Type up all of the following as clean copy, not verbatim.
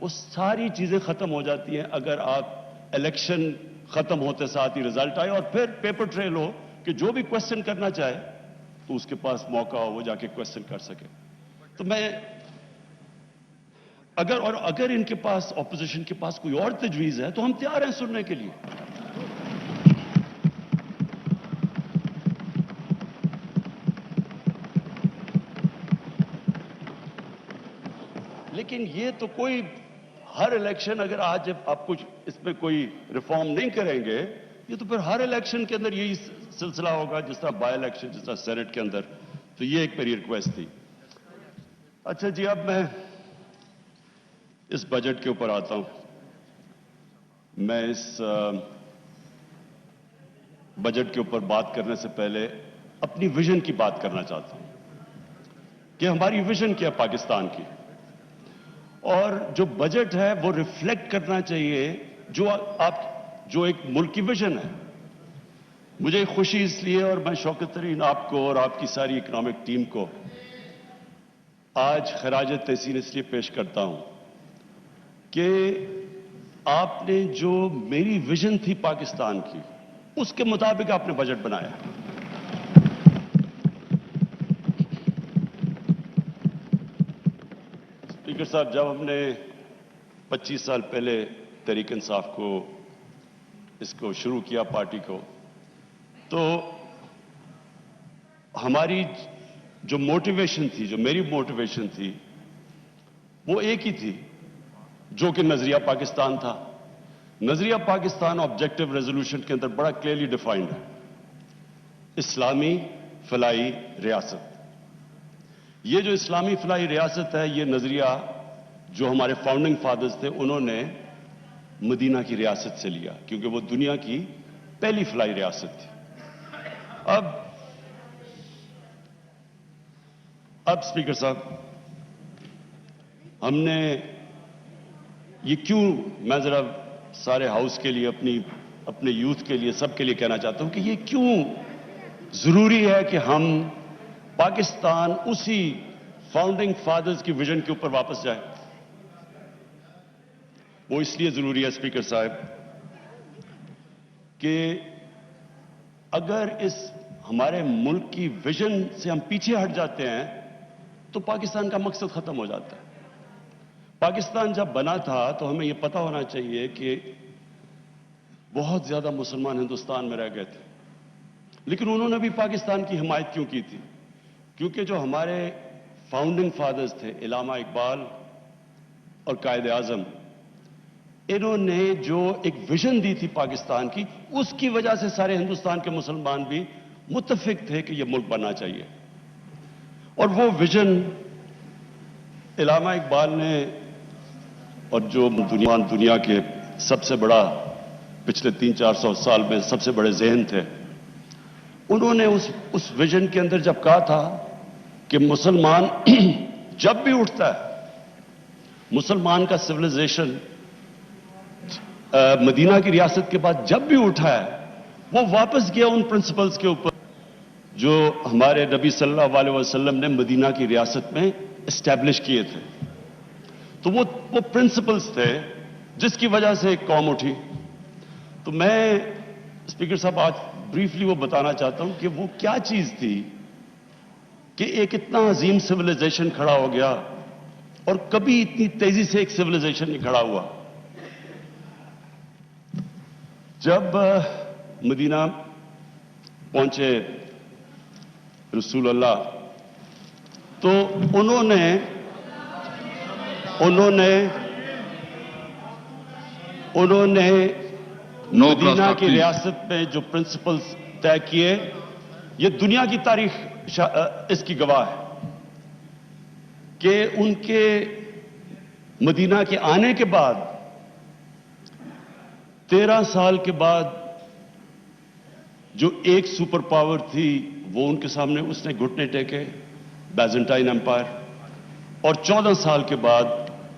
وہ ساری چیزیں ختم ہو جاتی ہیں اگر آپ الیکشن ختم ہوتے ساتھ ہی رزلٹ آئے اور پھر پیپر ٹریل ہو کہ جو بھی کوشچن کرنا چاہے تو اس کے پاس موقع ہو وہ جا کے کوشچن کر سکے. تو میں اگر ان کے پاس اپوزیشن کے پاس کوئی اور تجویز ہے تو ہم تیار ہیں سننے کے لیے. لیکن یہ تو کوئی ہر الیکشن اگر آج آپ کچھ اس میں کوئی ریفارم نہیں کریں گے یہ تو پھر ہر الیکشن کے اندر یہی سلسلہ ہوگا جس طرح بائی الیکشن جس طرح سینٹ کے اندر. تو یہ ایک میری ریکویسٹ تھی. اچھا جی اب میں اس بجٹ کے اوپر آتا ہوں. میں اس بجٹ کے اوپر بات کرنے سے پہلے اپنی ویژن کی بات کرنا چاہتا ہوں کہ ہماری ویژن کیا پاکستان کی. اور جو بجٹ ہے وہ ریفلیکٹ کرنا چاہیے جو ایک ملک کی ویژن ہے. مجھے خوشی اس لیے اور میں شوکت ترین آپ کو اور آپ کی ساری اکنامک ٹیم کو آج خراج تحسین اس لیے پیش کرتا ہوں کہ آپ نے جو میری ویژن تھی پاکستان کی اس کے مطابق آپ نے بجٹ بنایا. اسپیکر صاحب جب ہم نے 25 سال پہلے تحریک انصاف کو اس کو شروع کیا پارٹی کو تو ہماری جو موٹیویشن تھی جو میری موٹیویشن تھی وہ ایک ہی تھی جو کہ نظریہ پاکستان تھا. نظریہ پاکستان آبجیکٹو ریزولوشن کے اندر بڑا کلیئرلی ڈیفائنڈ ہے. اسلامی فلاحی ریاست. یہ جو اسلامی فلاحی ریاست ہے یہ نظریہ جو ہمارے فاؤنڈنگ فادرز تھے انہوں نے مدینہ کی ریاست سے لیا کیونکہ وہ دنیا کی پہلی فلاحی ریاست تھی. اب اسپیکر صاحب ہم نے یہ کیوں میں ذرا سارے ہاؤس کے لیے اپنے یوتھ کے لیے سب کے لیے کہنا چاہتا ہوں کہ یہ کیوں ضروری ہے کہ ہم پاکستان اسی فاؤنڈنگ فادرز کی ویژن کے اوپر واپس جائیں. وہ اس لیے ضروری ہے اسپیکر صاحب کہ اگر اس ہمارے ملک کی ویژن سے ہم پیچھے ہٹ جاتے ہیں تو پاکستان کا مقصد ختم ہو جاتا ہے. پاکستان جب بنا تھا تو ہمیں یہ پتہ ہونا چاہیے کہ بہت زیادہ مسلمان ہندوستان میں رہ گئے تھے لیکن انہوں نے بھی پاکستان کی حمایت کیوں کی تھی؟ کیونکہ جو ہمارے فاؤنڈنگ فادرز تھے علامہ اقبال اور قائد اعظم انہوں نے جو ایک ویژن دی تھی پاکستان کی اس کی وجہ سے سارے ہندوستان کے مسلمان بھی متفق تھے کہ یہ ملک بننا چاہیے. اور وہ ویژن علامہ اقبال نے اور جو دنیا کے سب سے بڑا پچھلے 300-400 سال میں سب سے بڑے ذہن تھے انہوں نے اس ویژن کے اندر جب کہا تھا کہ مسلمان جب بھی اٹھتا ہے مسلمان کا سویلائزیشن مدینہ کی ریاست کے بعد جب بھی اٹھا ہے وہ واپس گیا ان پرنسپلز کے اوپر جو ہمارے نبی صلی اللہ علیہ وسلم نے مدینہ کی ریاست میں اسٹیبلش کیے تھے. تو وہ پرنسپلز تھے جس کی وجہ سے ایک قوم اٹھی. تو میں اسپیکر صاحب آج بریفلی وہ بتانا چاہتا ہوں کہ وہ کیا چیز تھی کہ ایک اتنا عظیم سویلائزیشن کھڑا ہو گیا اور کبھی اتنی تیزی سے ایک سویلائزیشن نہیں کھڑا ہوا. جب مدینہ پہنچے رسول اللہ تو انہوں نے مدینہ کی ریاست میں جو پرنسپلز طے کیے یہ دنیا کی تاریخ اس کی گواہ ہے کہ ان کے مدینہ کے آنے کے بعد 13 سال کے بعد جو ایک سپر پاور تھی وہ ان کے سامنے اس نے گھٹنے ٹیکے بیزنٹائن ایمپائر اور 14 سال کے بعد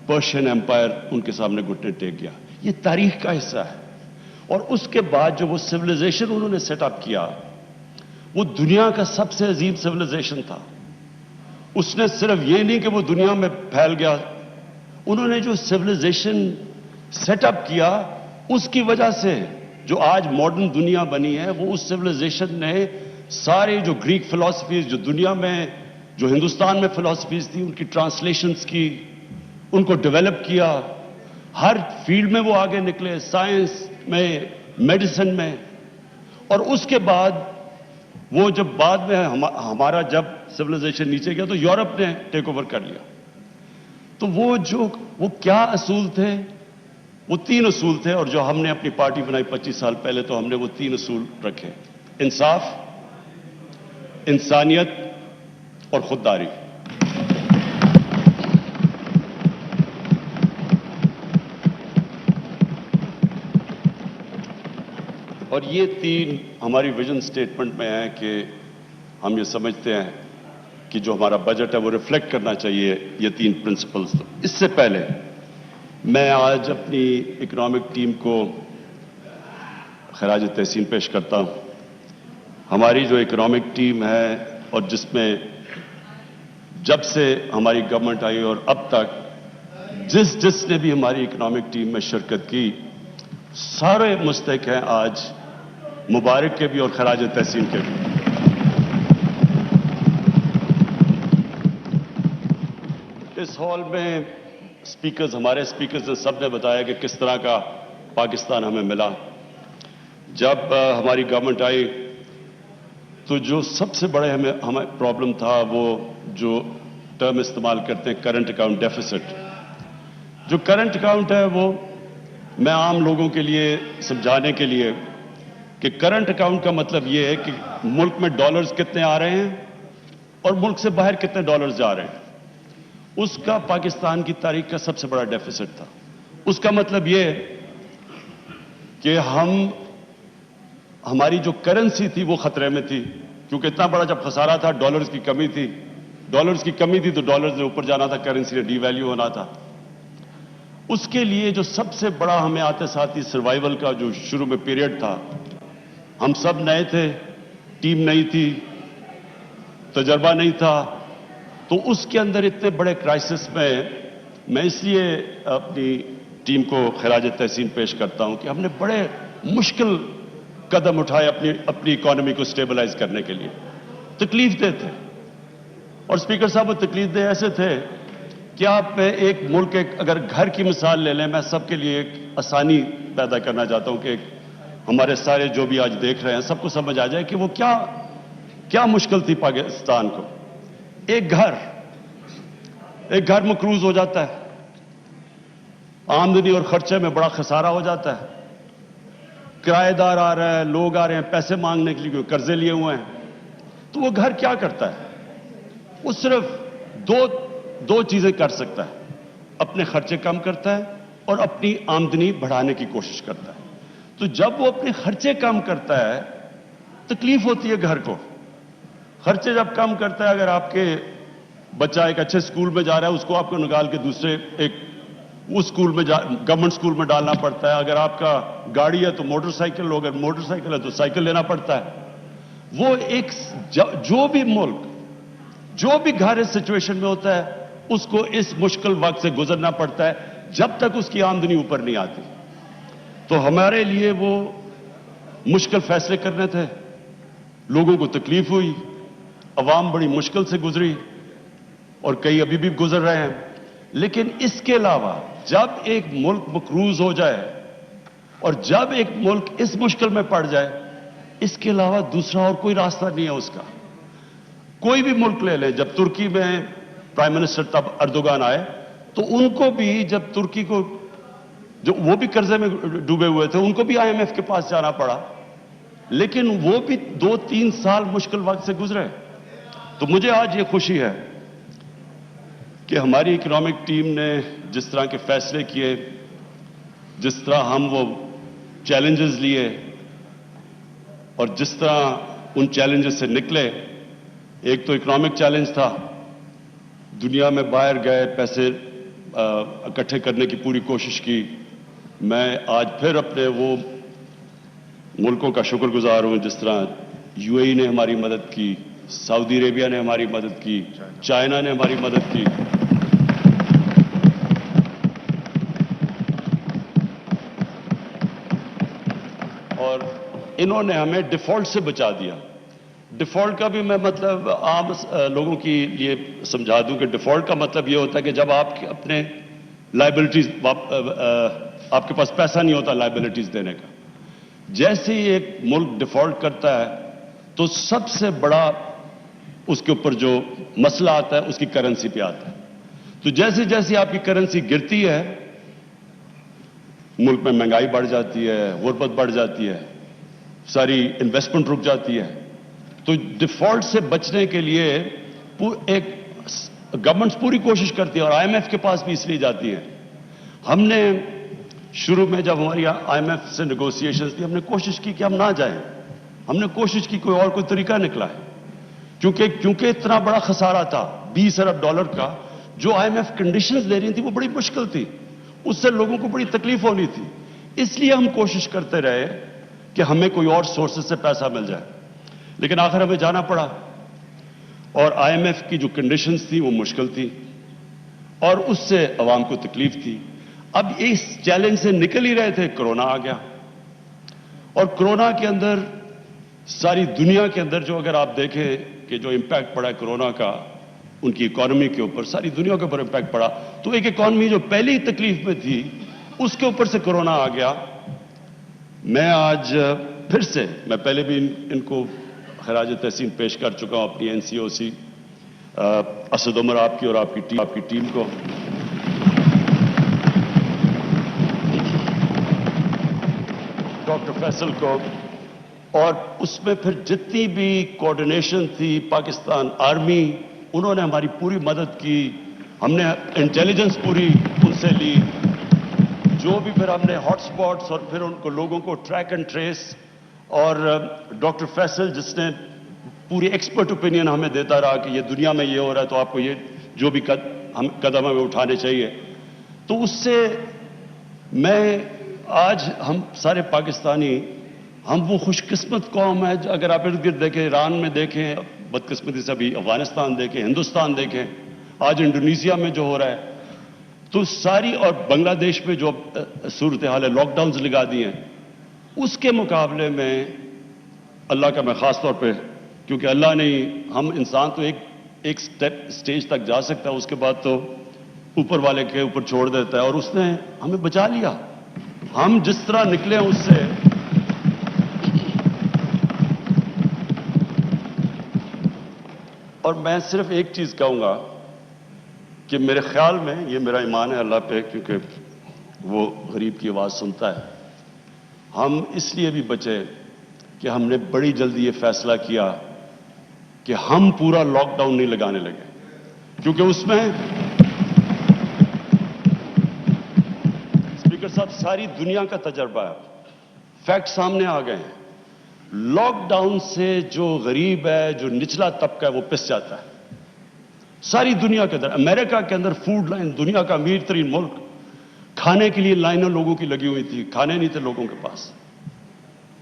پرشین ایمپائر ان کے سامنے گھٹنے ٹیک گیا. یہ تاریخ کا حصہ ہے. اور اس کے بعد جو وہ سویلائزیشن انہوں نے سیٹ اپ کیا وہ دنیا کا سب سے عظیم سویلائزیشن تھا. اس نے صرف یہ نہیں کہ وہ دنیا میں پھیل گیا انہوں نے جو سویلائزیشن سیٹ اپ کیا اس کی وجہ سے جو آج ماڈرن دنیا بنی ہے وہ اس سویلائزیشن نے سارے جو گریک فلسفیز جو دنیا میں جو ہندوستان میں فلسفیز تھی ان کی ٹرانسلیشنز کی ان کو ڈیولپ کیا ہر فیلڈ میں وہ آگے نکلے سائنس میں میڈیسن میں اور اس کے بعد وہ جب بعد میں ہمارا جب سویلائزیشن نیچے گیا تو یورپ نے ٹیک اوور کر لیا تو وہ کیا اصول تھے وہ 3 اصول تھے اور جو ہم نے اپنی پارٹی بنائی 25 سال پہلے تو ہم نے وہ 3 اصول رکھے انصاف انسانیت اور خودداری اور یہ 3 ہماری ویژن سٹیٹمنٹ میں ہیں کہ ہم یہ سمجھتے ہیں کہ جو ہمارا بجٹ ہے وہ ریفلیکٹ کرنا چاہیے یہ 3 پرنسپلز تو اس سے پہلے میں آج اپنی اکنامک ٹیم کو خراج تحسین پیش کرتا ہوں ہماری جو اکنامک ٹیم ہے اور جس میں جب سے ہماری گورنمنٹ آئی اور اب تک جس نے بھی ہماری اکنامک ٹیم میں شرکت کی سارے مستحق ہیں آج مبارک کے بھی اور خراج تحسین کے بھی اس ہال میں ہمارے اسپیکرز نے سب نے بتایا کہ کس طرح کا پاکستان ہمیں ملا جب ہماری گورنمنٹ آئی تو جو سب سے بڑے ہمیں پرابلم تھا وہ جو ٹرم استعمال کرتے ہیں کرنٹ اکاؤنٹ ڈیفیسٹ جو کرنٹ اکاؤنٹ ہے وہ میں عام لوگوں کے لیے سمجھانے کے لیے کہ کرنٹ اکاؤنٹ کا مطلب یہ ہے کہ ملک میں ڈالرز کتنے آ رہے ہیں اور ملک سے باہر کتنے ڈالرز جا رہے ہیں اس کا پاکستان کی تاریخ کا سب سے بڑا ڈیفیسٹ تھا اس کا مطلب یہ کہ ہماری جو کرنسی تھی وہ خطرے میں تھی کیونکہ اتنا بڑا جب خسارہ تھا ڈالرز کی کمی تھی تو ڈالرز نے اوپر جانا تھا کرنسی نے ڈی ویلیو ہونا تھا اس کے لیے جو سب سے بڑا ہمیں آتے ساتھ ہی سروائیول کا جو شروع میں پیریڈ تھا ہم سب نئے تھے ٹیم نہیں تھی تجربہ نہیں تھا تو اس کے اندر اتنے بڑے کرائسس میں اس لیے اپنی ٹیم کو خراج تحسین پیش کرتا ہوں کہ ہم نے بڑے مشکل قدم اٹھائے اپنی اکانومی کو سٹیبلائز کرنے کے لیے تکلیف دہ تھے اور اسپیکر صاحب وہ تکلیف دہ ایسے تھے کہ آپ میں ایک ملک اگر گھر کی مثال لے لیں میں سب کے لیے ایک آسانی پیدا کرنا چاہتا ہوں کہ ہمارے سارے جو بھی آج دیکھ رہے ہیں سب کو سمجھ آ جائے کہ وہ کیا مشکل تھی پاکستان کو ایک گھر مقروض ہو جاتا ہے آمدنی اور خرچے میں بڑا خسارہ ہو جاتا ہے کرایہ دار آ رہا ہے لوگ آ رہے ہیں پیسے مانگنے کے لیے قرضے لیے ہوئے ہیں تو وہ گھر کیا کرتا ہے وہ صرف دو چیزیں کر سکتا ہے اپنے خرچے کم کرتا ہے اور اپنی آمدنی بڑھانے کی کوشش کرتا ہے تو جب وہ اپنے خرچے کم کرتا ہے تکلیف ہوتی ہے گھر کو خرچے جب کم کرتا ہے اگر آپ کے بچہ ایک اچھے سکول میں جا رہا ہے اس کو آپ کو نکال کے دوسرے اس سکول میں گورنمنٹ سکول میں ڈالنا پڑتا ہے اگر آپ کا گاڑی ہے تو موٹر سائیکل ہو اگر موٹر سائیکل ہے تو سائیکل لینا پڑتا ہے وہ جو بھی ملک جو بھی گھر اس سچویشن میں ہوتا ہے اس کو اس مشکل وقت سے گزرنا پڑتا ہے جب تک اس کی آمدنی اوپر نہیں آتی تو ہمارے لیے وہ مشکل فیصلے کرنے تھے لوگوں کو تکلیف ہوئی عوام بڑی مشکل سے گزری اور کئی ابھی بھی گزر رہے ہیں لیکن اس کے علاوہ جب ایک ملک مقروض ہو جائے اور جب ایک ملک اس مشکل میں پڑ جائے اس کے علاوہ دوسرا اور کوئی راستہ نہیں ہے اس کا کوئی بھی ملک لے لیں جب ترکی میں پرائم منسٹر تب اردوغان آئے تو ان کو بھی جب ترکی کو جو وہ بھی قرضے میں ڈوبے ہوئے تھے ان کو بھی IMF کے پاس جانا پڑا لیکن وہ بھی 2-3 سال مشکل وقت سے گزرے تو مجھے آج یہ خوشی ہے کہ ہماری اکنامک ٹیم نے جس طرح کے فیصلے کیے جس طرح ہم وہ چیلنجز لیے اور جس طرح ان چیلنجز سے نکلے ایک تو اکنامک چیلنج تھا دنیا میں باہر گئے پیسے اکٹھے کرنے کی پوری کوشش کی میں آج پھر اپنے وہ ملکوں کا شکر گزار ہوں جس طرح UAE نے ہماری مدد کی سعودی عربیہ نے ہماری مدد کی چائنا نے ہماری مدد کی اور انہوں نے ہمیں ڈیفالٹ سے بچا دیا. ڈیفالٹ کا بھی میں مطلب عام لوگوں کی لیے سمجھا دوں کہ ڈیفالٹ کا مطلب یہ ہوتا ہے کہ جب آپ اپنے لائبلٹیز آپ کے پاس پیسہ نہیں ہوتا لائبلٹیز دینے کا. جیسے ہی ایک ملک ڈیفالٹ کرتا ہے تو سب سے بڑا اس کے اوپر جو مسئلہ آتا ہے اس کی کرنسی پہ آتا ہے. تو جیسے جیسے آپ کی کرنسی گرتی ہے ملک میں مہنگائی بڑھ جاتی ہے, غربت بڑھ جاتی ہے, ساری انویسٹمنٹ رک جاتی ہے. تو ڈیفالٹ سے بچنے کے لیے ایک گورنمنٹس پوری کوشش کرتی ہے اور آئی ایم ایف کے پاس بھی اس لیے جاتی ہے. ہم نے شروع میں جب ہماری آئی ایم ایف سے نیگوسیشنز تھی ہم نے کوشش کی کہ ہم نہ جائیں. ہم نے کوشش کی کوئی طریقہ نکلا ہے کیونکہ اتنا بڑا خسارہ تھا $20 ارب کا. جو آئی ایم ایف کنڈیشنز لے رہی تھی وہ بڑی مشکل تھی, اس سے لوگوں کو بڑی تکلیف ہونی تھی. اس لیے ہم کوشش کرتے رہے کہ ہمیں کوئی اور سورسز سے پیسہ مل جائے, لیکن آخر ہمیں جانا پڑا. اور آئی ایم ایف کی جو کنڈیشنز تھی وہ مشکل تھی اور اس سے عوام کو تکلیف تھی. اب اس چیلنج سے نکل ہی رہے تھے, کرونا آ گیا. اور کرونا کے اندر ساری دنیا کے اندر جو اگر آپ دیکھیں کہ جو امپیکٹ پڑا ہے کرونا کا ان کی اکانومی کے اوپر, ساری دنیا کے اوپر امپیکٹ پڑا. تو ایک اکانومی جو پہلی تکلیف میں تھی اس کے اوپر سے کرونا آ گیا. میں آج پھر سے میں پہلے بھی ان کو خراج تحسین پیش کر چکا ہوں اپنی این سی او سی اسد عمر آپ کی اور آپ کی ٹیم کو. ڈاکٹر فیصل کو, اور اس میں پھر جتنی بھی کوآرڈینیشن تھی پاکستان آرمی, انہوں نے ہماری پوری مدد کی. ہم نے انٹیلیجنس پوری ان سے لی. جو بھی پھر ہم نے ہاٹ سپاٹس اور پھر ان کو لوگوں کو ٹریک اینڈ ٹریس, اور ڈاکٹر فیصل جس نے پوری ایکسپرٹ اوپینین ہمیں دیتا رہا کہ یہ دنیا میں یہ ہو رہا ہے تو آپ کو یہ جو بھی قدم ہمیں اٹھانے چاہیے. تو اس سے میں آج ہم سارے پاکستانی ہم وہ خوش قسمت قوم ہے. اگر آپ ارد گرد دیکھیں, ایران میں دیکھیں بدقسمتی سے, ابھی افغانستان دیکھیں, ہندوستان دیکھیں, آج انڈونیشیا میں جو ہو رہا ہے, تو ساری, اور بنگلہ دیش میں جو صورتحال ہے, لاک ڈاؤنز لگا دی ہیں, اس کے مقابلے میں اللہ کا میں خاص طور پہ, کیونکہ اللہ نے, ہم انسان تو ایک سٹیج تک جا سکتا ہے, اس کے بعد تو اوپر والے کے اوپر چھوڑ دیتا ہے, اور اس نے ہمیں بچا لیا. ہم جس طرح نکلے اس سے, اور میں صرف ایک چیز کہوں گا کہ میرے خیال میں, یہ میرا ایمان ہے اللہ پہ کیونکہ وہ غریب کی آواز سنتا ہے, ہم اس لیے بھی بچے کہ ہم نے بڑی جلدی یہ فیصلہ کیا کہ ہم پورا لاک ڈاؤن نہیں لگانے لگے, کیونکہ اس میں اسپیکر صاحب ساری دنیا کا تجربہ ہے, فیکٹ سامنے آ گئے ہیں. لاک ڈاؤن سے جو غریب ہے, جو نچلا طبقہ ہے, وہ پس جاتا ہے. ساری دنیا کے اندر, امریکہ کے اندر فوڈ لائن, دنیا کا امیر ترین ملک, کھانے کے لیے لائنیں لوگوں کی لگی ہوئی تھی, کھانے نہیں تھے لوگوں کے پاس.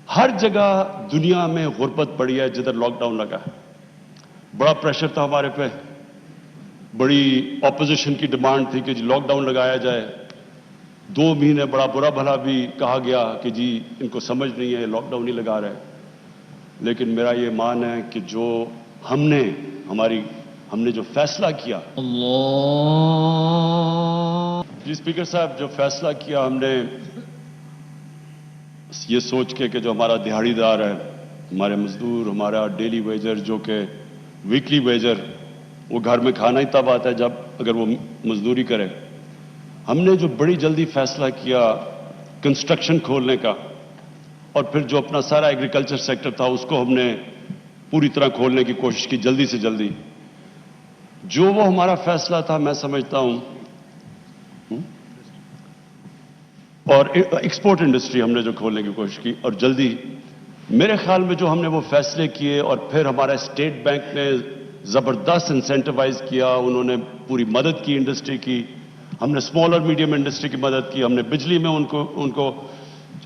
ہر جگہ دنیا میں غربت بڑھی ہے جدھر لاک ڈاؤن لگا ہے. بڑا پریشر تھا ہمارے پہ, بڑی اپوزیشن کی ڈیمانڈ تھی کہ جی لاک ڈاؤن لگایا جائے. 2 مہینے بڑا برا بھلا بھی کہا گیا کہ جی ان کو سمجھ نہیں ہے, لاک ڈاؤن نہیں لگا رہے. لیکن میرا یہ مان ہے کہ جو ہم نے جو فیصلہ کیا, جی اسپیکر صاحب, جو فیصلہ کیا ہم نے یہ سوچ کے کہ جو ہمارا دہاڑی دار ہے, ہمارے مزدور, ہمارا ڈیلی ویجر جو کہ ویکلی ویجر, وہ گھر میں کھانا ہی تب آتا ہے جب اگر وہ مزدوری کرے. ہم نے جو بڑی جلدی فیصلہ کیا کنسٹرکشن کھولنے کا, اور پھر جو اپنا سارا ایگریکلچر سیکٹر تھا اس کو ہم نے پوری طرح کھولنے کی کوشش کی جلدی سے جلدی. جو وہ ہمارا فیصلہ تھا میں سمجھتا ہوں, اور ایکسپورٹ انڈسٹری ہم نے جو کھولنے کی کوشش کی اور جلدی, میرے خیال میں جو ہم نے وہ فیصلے کیے, اور پھر ہمارا اسٹیٹ بینک نے زبردست انسینٹیوائز کیا, انہوں نے پوری مدد کی انڈسٹری کی. ہم نے اسمال اور میڈیم انڈسٹری کی مدد کی, ہم نے بجلی میں ان کو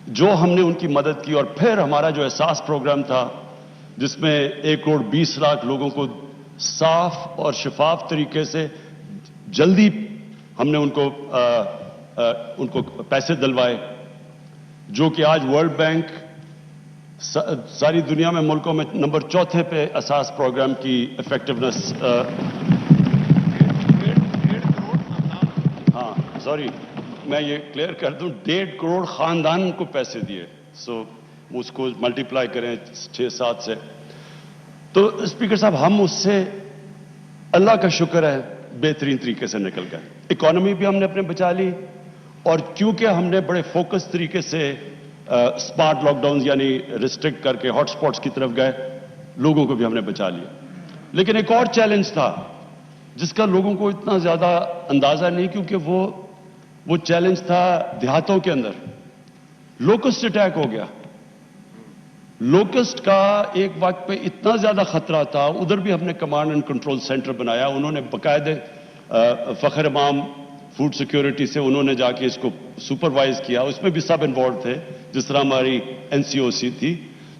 جو ہم نے ان کی مدد کی. اور پھر ہمارا جو احساس پروگرام تھا جس میں 1,20,00,000 لوگوں کو صاف اور شفاف طریقے سے جلدی ہم نے ان کو پیسے دلوائے, جو کہ آج ورلڈ بینک ساری دنیا میں ملکوں میں نمبر 4 پہ اساس پروگرام کی افیکٹونیس. ہاں سوری میں یہ کلیئر کر دوں, 1.5 کروڑ خاندان کو پیسے دیے. سو اس کو ملٹیپلائی کریں 6-7 سے. تو اسپیکر صاحب ہم اس سے اللہ کا شکر ہے بہترین طریقے سے نکل گئے. اکانومی بھی ہم نے اپنے بچا لی, اور کیونکہ ہم نے بڑے فوکس طریقے سے اسمارٹ لاک ڈاؤن یعنی ریسٹرکٹ کر کے ہاٹ سپاٹس کی طرف گئے, لوگوں کو بھی ہم نے بچا لیا. لیکن ایک اور چیلنج تھا جس کا لوگوں کو اتنا زیادہ اندازہ نہیں, کیونکہ وہ چیلنج تھا دیہاتوں کے اندر. لوکسٹ اٹیک ہو گیا. لوکسٹ کا ایک وقت پہ اتنا زیادہ خطرہ تھا, ادھر بھی ہم نے کمانڈ اینڈ کنٹرول سینٹر بنایا. انہوں نے باقاعدہ فخر امام فوڈ سیکیورٹی سے انہوں نے جا کے اس کو سپروائز کیا. اس میں بھی سب انوالو تھے, جس طرح ہماری NCOC تھی.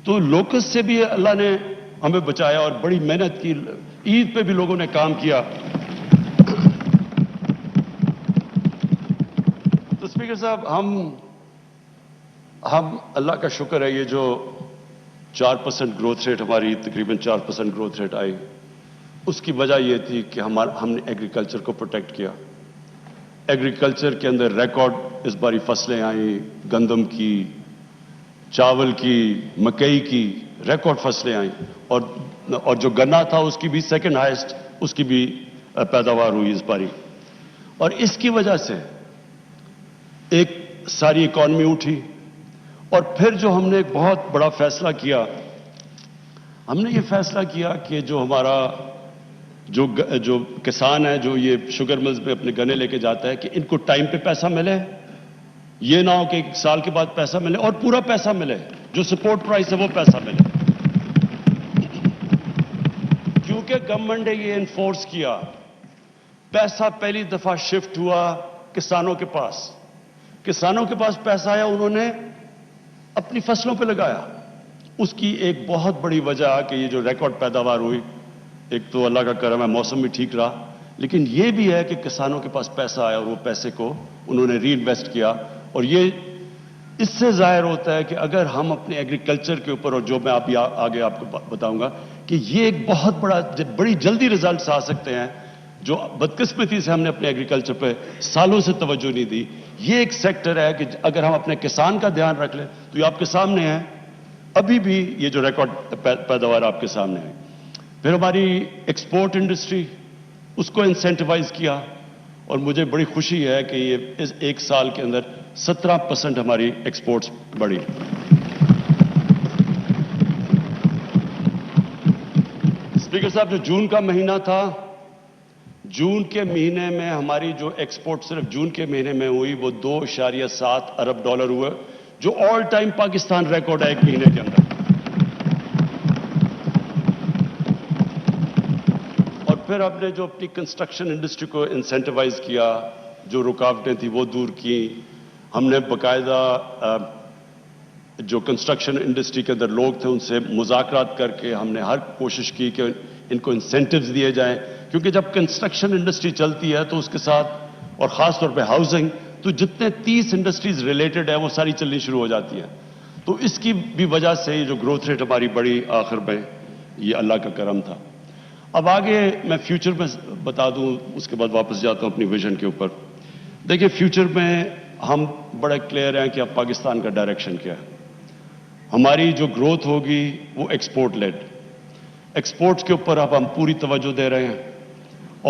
تو لوکسٹ سے بھی اللہ نے ہمیں بچایا اور بڑی محنت کی. عید پہ بھی لوگوں نے کام کیا. تو اسپیکر صاحب ہم اللہ کا شکر ہے, یہ جو 4% گروتھ ریٹ ہماری تقریباً 4% گروتھ ریٹ آئی, اس کی وجہ یہ تھی کہ ہم نے ایگریکلچر کو پروٹیکٹ کیا. ایگریکلچر کے اندر ریکارڈ اس باری فصلیں آئیں, گندم کی, چاول کی, مکئی کی ریکارڈ فصلیں آئیں. اور جو گنا تھا اس کی بھی سیکنڈ ہائیسٹ اس کی بھی پیداوار ہوئی اس باری. اور اس کی وجہ سے ایک ساری اکانومی اٹھی. اور پھر جو ہم نے ایک بہت بڑا فیصلہ کیا, ہم نے یہ فیصلہ کیا کہ جو ہمارا جو کسان ہے جو یہ شوگر ملز پہ اپنے گنے لے کے جاتا ہے, کہ ان کو ٹائم پہ پیسہ ملے. یہ نہ ہو کہ 1 سال کے بعد پیسہ ملے اور پورا پیسہ ملے, جو سپورٹ پرائس ہے وہ پیسہ ملے. کیونکہ گورنمنٹ نے یہ انفورس کیا, پیسہ پہلی دفعہ شفٹ ہوا کسانوں کے پاس. کسانوں کے پاس پیسہ آیا, انہوں نے اپنی فصلوں پہ لگایا. اس کی ایک بہت بڑی وجہ کہ یہ جو ریکارڈ پیداوار ہوئی, ایک تو اللہ کا کرم ہے موسم بھی ٹھیک رہا, لیکن یہ بھی ہے کہ کسانوں کے پاس پیسہ آیا اور وہ پیسے کو انہوں نے ری انویسٹ کیا. اور یہ اس سے ظاہر ہوتا ہے کہ اگر ہم اپنے ایگریکلچر کے اوپر, اور جو میں آگے آپ کو بتاؤں گا, کہ یہ ایک بہت بڑی جلدی ریزلٹس آ سکتے ہیں. جو بدقسمتی سے ہم نے اپنے ایگریکلچر پہ سالوں سے توجہ نہیں دی. یہ ایک سیکٹر ہے کہ اگر ہم اپنے کسان کا دھیان رکھ لیں تو یہ آپ کے سامنے ہے. ابھی بھی یہ جو ریکارڈ پیداوار آپ کے سامنے ہے. پھر ہماری ایکسپورٹ انڈسٹری, اس کو انسینٹیوائز کیا, اور مجھے بڑی خوشی ہے کہ یہ اس 1 سال کے اندر 17% ہماری ایکسپورٹس بڑھی. اسپیکر صاحب, جو جون کا مہینہ تھا, جون کے مہینے میں ہماری جو ایکسپورٹ صرف جون کے مہینے میں ہوئی وہ $2.7 ارب ہوئے, جو آل ٹائم پاکستان ریکارڈ ہے ایک مہینے کے اندر. اور پھر ہم نے جو اپنی کنسٹرکشن انڈسٹری کو انسینٹیوائز کیا, جو رکاوٹیں تھیں وہ دور کی. ہم نے باقاعدہ جو کنسٹرکشن انڈسٹری کے اندر لوگ تھے ان سے مذاکرات کر کے ہم نے ہر کوشش کی کہ ان کو انسینٹیوز دیے جائیں. کیونکہ جب کنسٹرکشن انڈسٹری چلتی ہے تو اس کے ساتھ, اور خاص طور پہ ہاؤسنگ, تو جتنے 30 انڈسٹریز ریلیٹڈ ہیں وہ ساری چلنی شروع ہو جاتی ہیں. تو اس کی بھی وجہ سے یہ جو گروتھ ریٹ ہماری بڑی آخر میں, یہ اللہ کا کرم تھا. اب آگے میں فیوچر میں بتا دوں, اس کے بعد واپس جاتا ہوں اپنی ویژن کے اوپر. دیکھیں فیوچر میں ہم بڑے کلیئر ہیں کہ اب پاکستان کا ڈائریکشن کیا ہے. ہماری جو گروتھ ہوگی وہ ایکسپورٹ لیڈ. ایکسپورٹس کے اوپر اب ہم پوری توجہ دے رہے ہیں.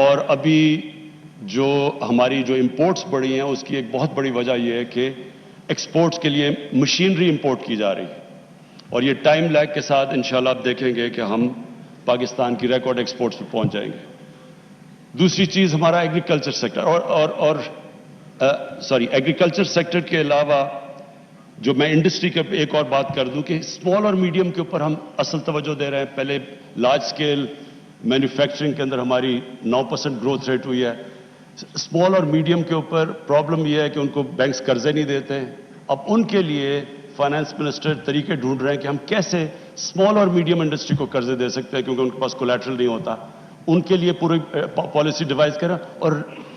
اور ابھی جو ہماری جو امپورٹس بڑھی ہیں اس کی ایک بہت بڑی وجہ یہ ہے کہ ایکسپورٹس کے لیے مشینری امپورٹ کی جا رہی ہے. اور یہ ٹائم لیگ کے ساتھ انشاءاللہ آپ دیکھیں گے کہ ہم پاکستان کی ریکارڈ ایکسپورٹس پہ پہنچ جائیں گے. دوسری چیز ہمارا ایگریکلچر سیکٹر, ایگریکلچر سیکٹر کے علاوہ جو میں انڈسٹری کے ایک اور بات کر دوں کہ اسمال اور میڈیم کے اوپر ہم اصل توجہ دے رہے ہیں. پہلے لارج اسکیل مینوفیکچرنگ کے اندر ہماری 9% گروتھ ریٹ ہوئی ہے. اسمال اور میڈیم کے اوپر پرابلم یہ ہے کہ ان کو بینکس قرضے نہیں دیتے ہیں. اب ان کے لیے فائنانس منسٹر طریقے ڈھونڈ رہے ہیں کہ ہم کیسے اسمال اور میڈیم انڈسٹری کو قرضے دے سکتے ہیں, کیونکہ ان کے پاس کولیٹرل نہیں ہوتا. ان کے لیے پوری پالیسی ڈیوائز کریں, اور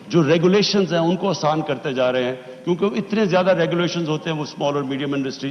جو ریگولیشنز ہیں ان کو آسان کرتے جا رہے ہیں, کیونکہ اتنے زیادہ ریگولیشنز ہوتے ہیں وہ اسمال اور میڈیم انڈسٹری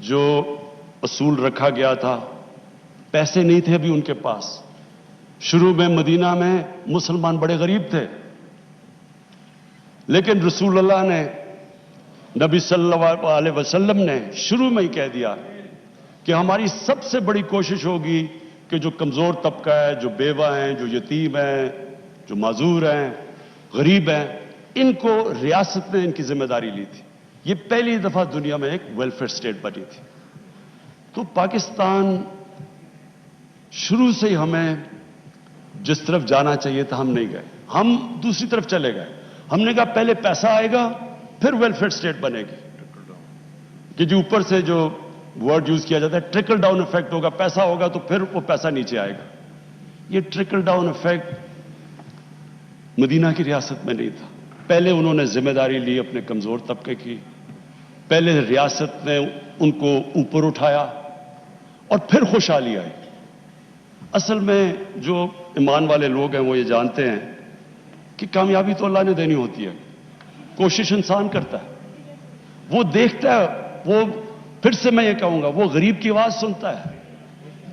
جو اصول رکھا گیا تھا، پیسے نہیں تھے ابھی ان کے پاس. شروع میں مدینہ میں مسلمان بڑے غریب تھے، لیکن رسول اللہ نے، نبی صلی اللہ علیہ وسلم نے شروع میں ہی کہہ دیا کہ ہماری سب سے بڑی کوشش ہوگی کہ جو کمزور طبقہ ہے، جو بیوہ ہیں، جو یتیم ہیں، جو معذور ہیں، غریب ہیں، ان کو ریاست نے ان کی ذمہ داری لی تھی. یہ پہلی دفعہ دنیا میں ایک ویلفیئر اسٹیٹ بنی تھی. تو پاکستان شروع سے ہی ہمیں جس طرف جانا چاہیے تھا ہم نہیں گئے، ہم دوسری طرف چلے گئے. ہم نے کہا پہلے پیسہ آئے گا پھر ویلفیئر اسٹیٹ بنے گی، کہ جو اوپر سے جو ورڈ یوز کیا جاتا ہے ٹرکل ڈاؤن افیکٹ ہوگا، پیسہ ہوگا تو پھر وہ پیسہ نیچے آئے گا. یہ ٹرکل ڈاؤن افیکٹ مدینہ کی ریاست میں نہیں تھا. پہلے انہوں نے ذمہ داری لی اپنے کمزور طبقے کی، پہلے ریاست نے ان کو اوپر اٹھایا اور پھر خوشحالی آئی. اصل میں جو ایمان والے لوگ ہیں وہ یہ جانتے ہیں کہ کامیابی تو اللہ نے دینی ہوتی ہے، کوشش انسان کرتا ہے، وہ دیکھتا ہے. وہ پھر سے میں یہ کہوں گا، وہ غریب کی آواز سنتا ہے.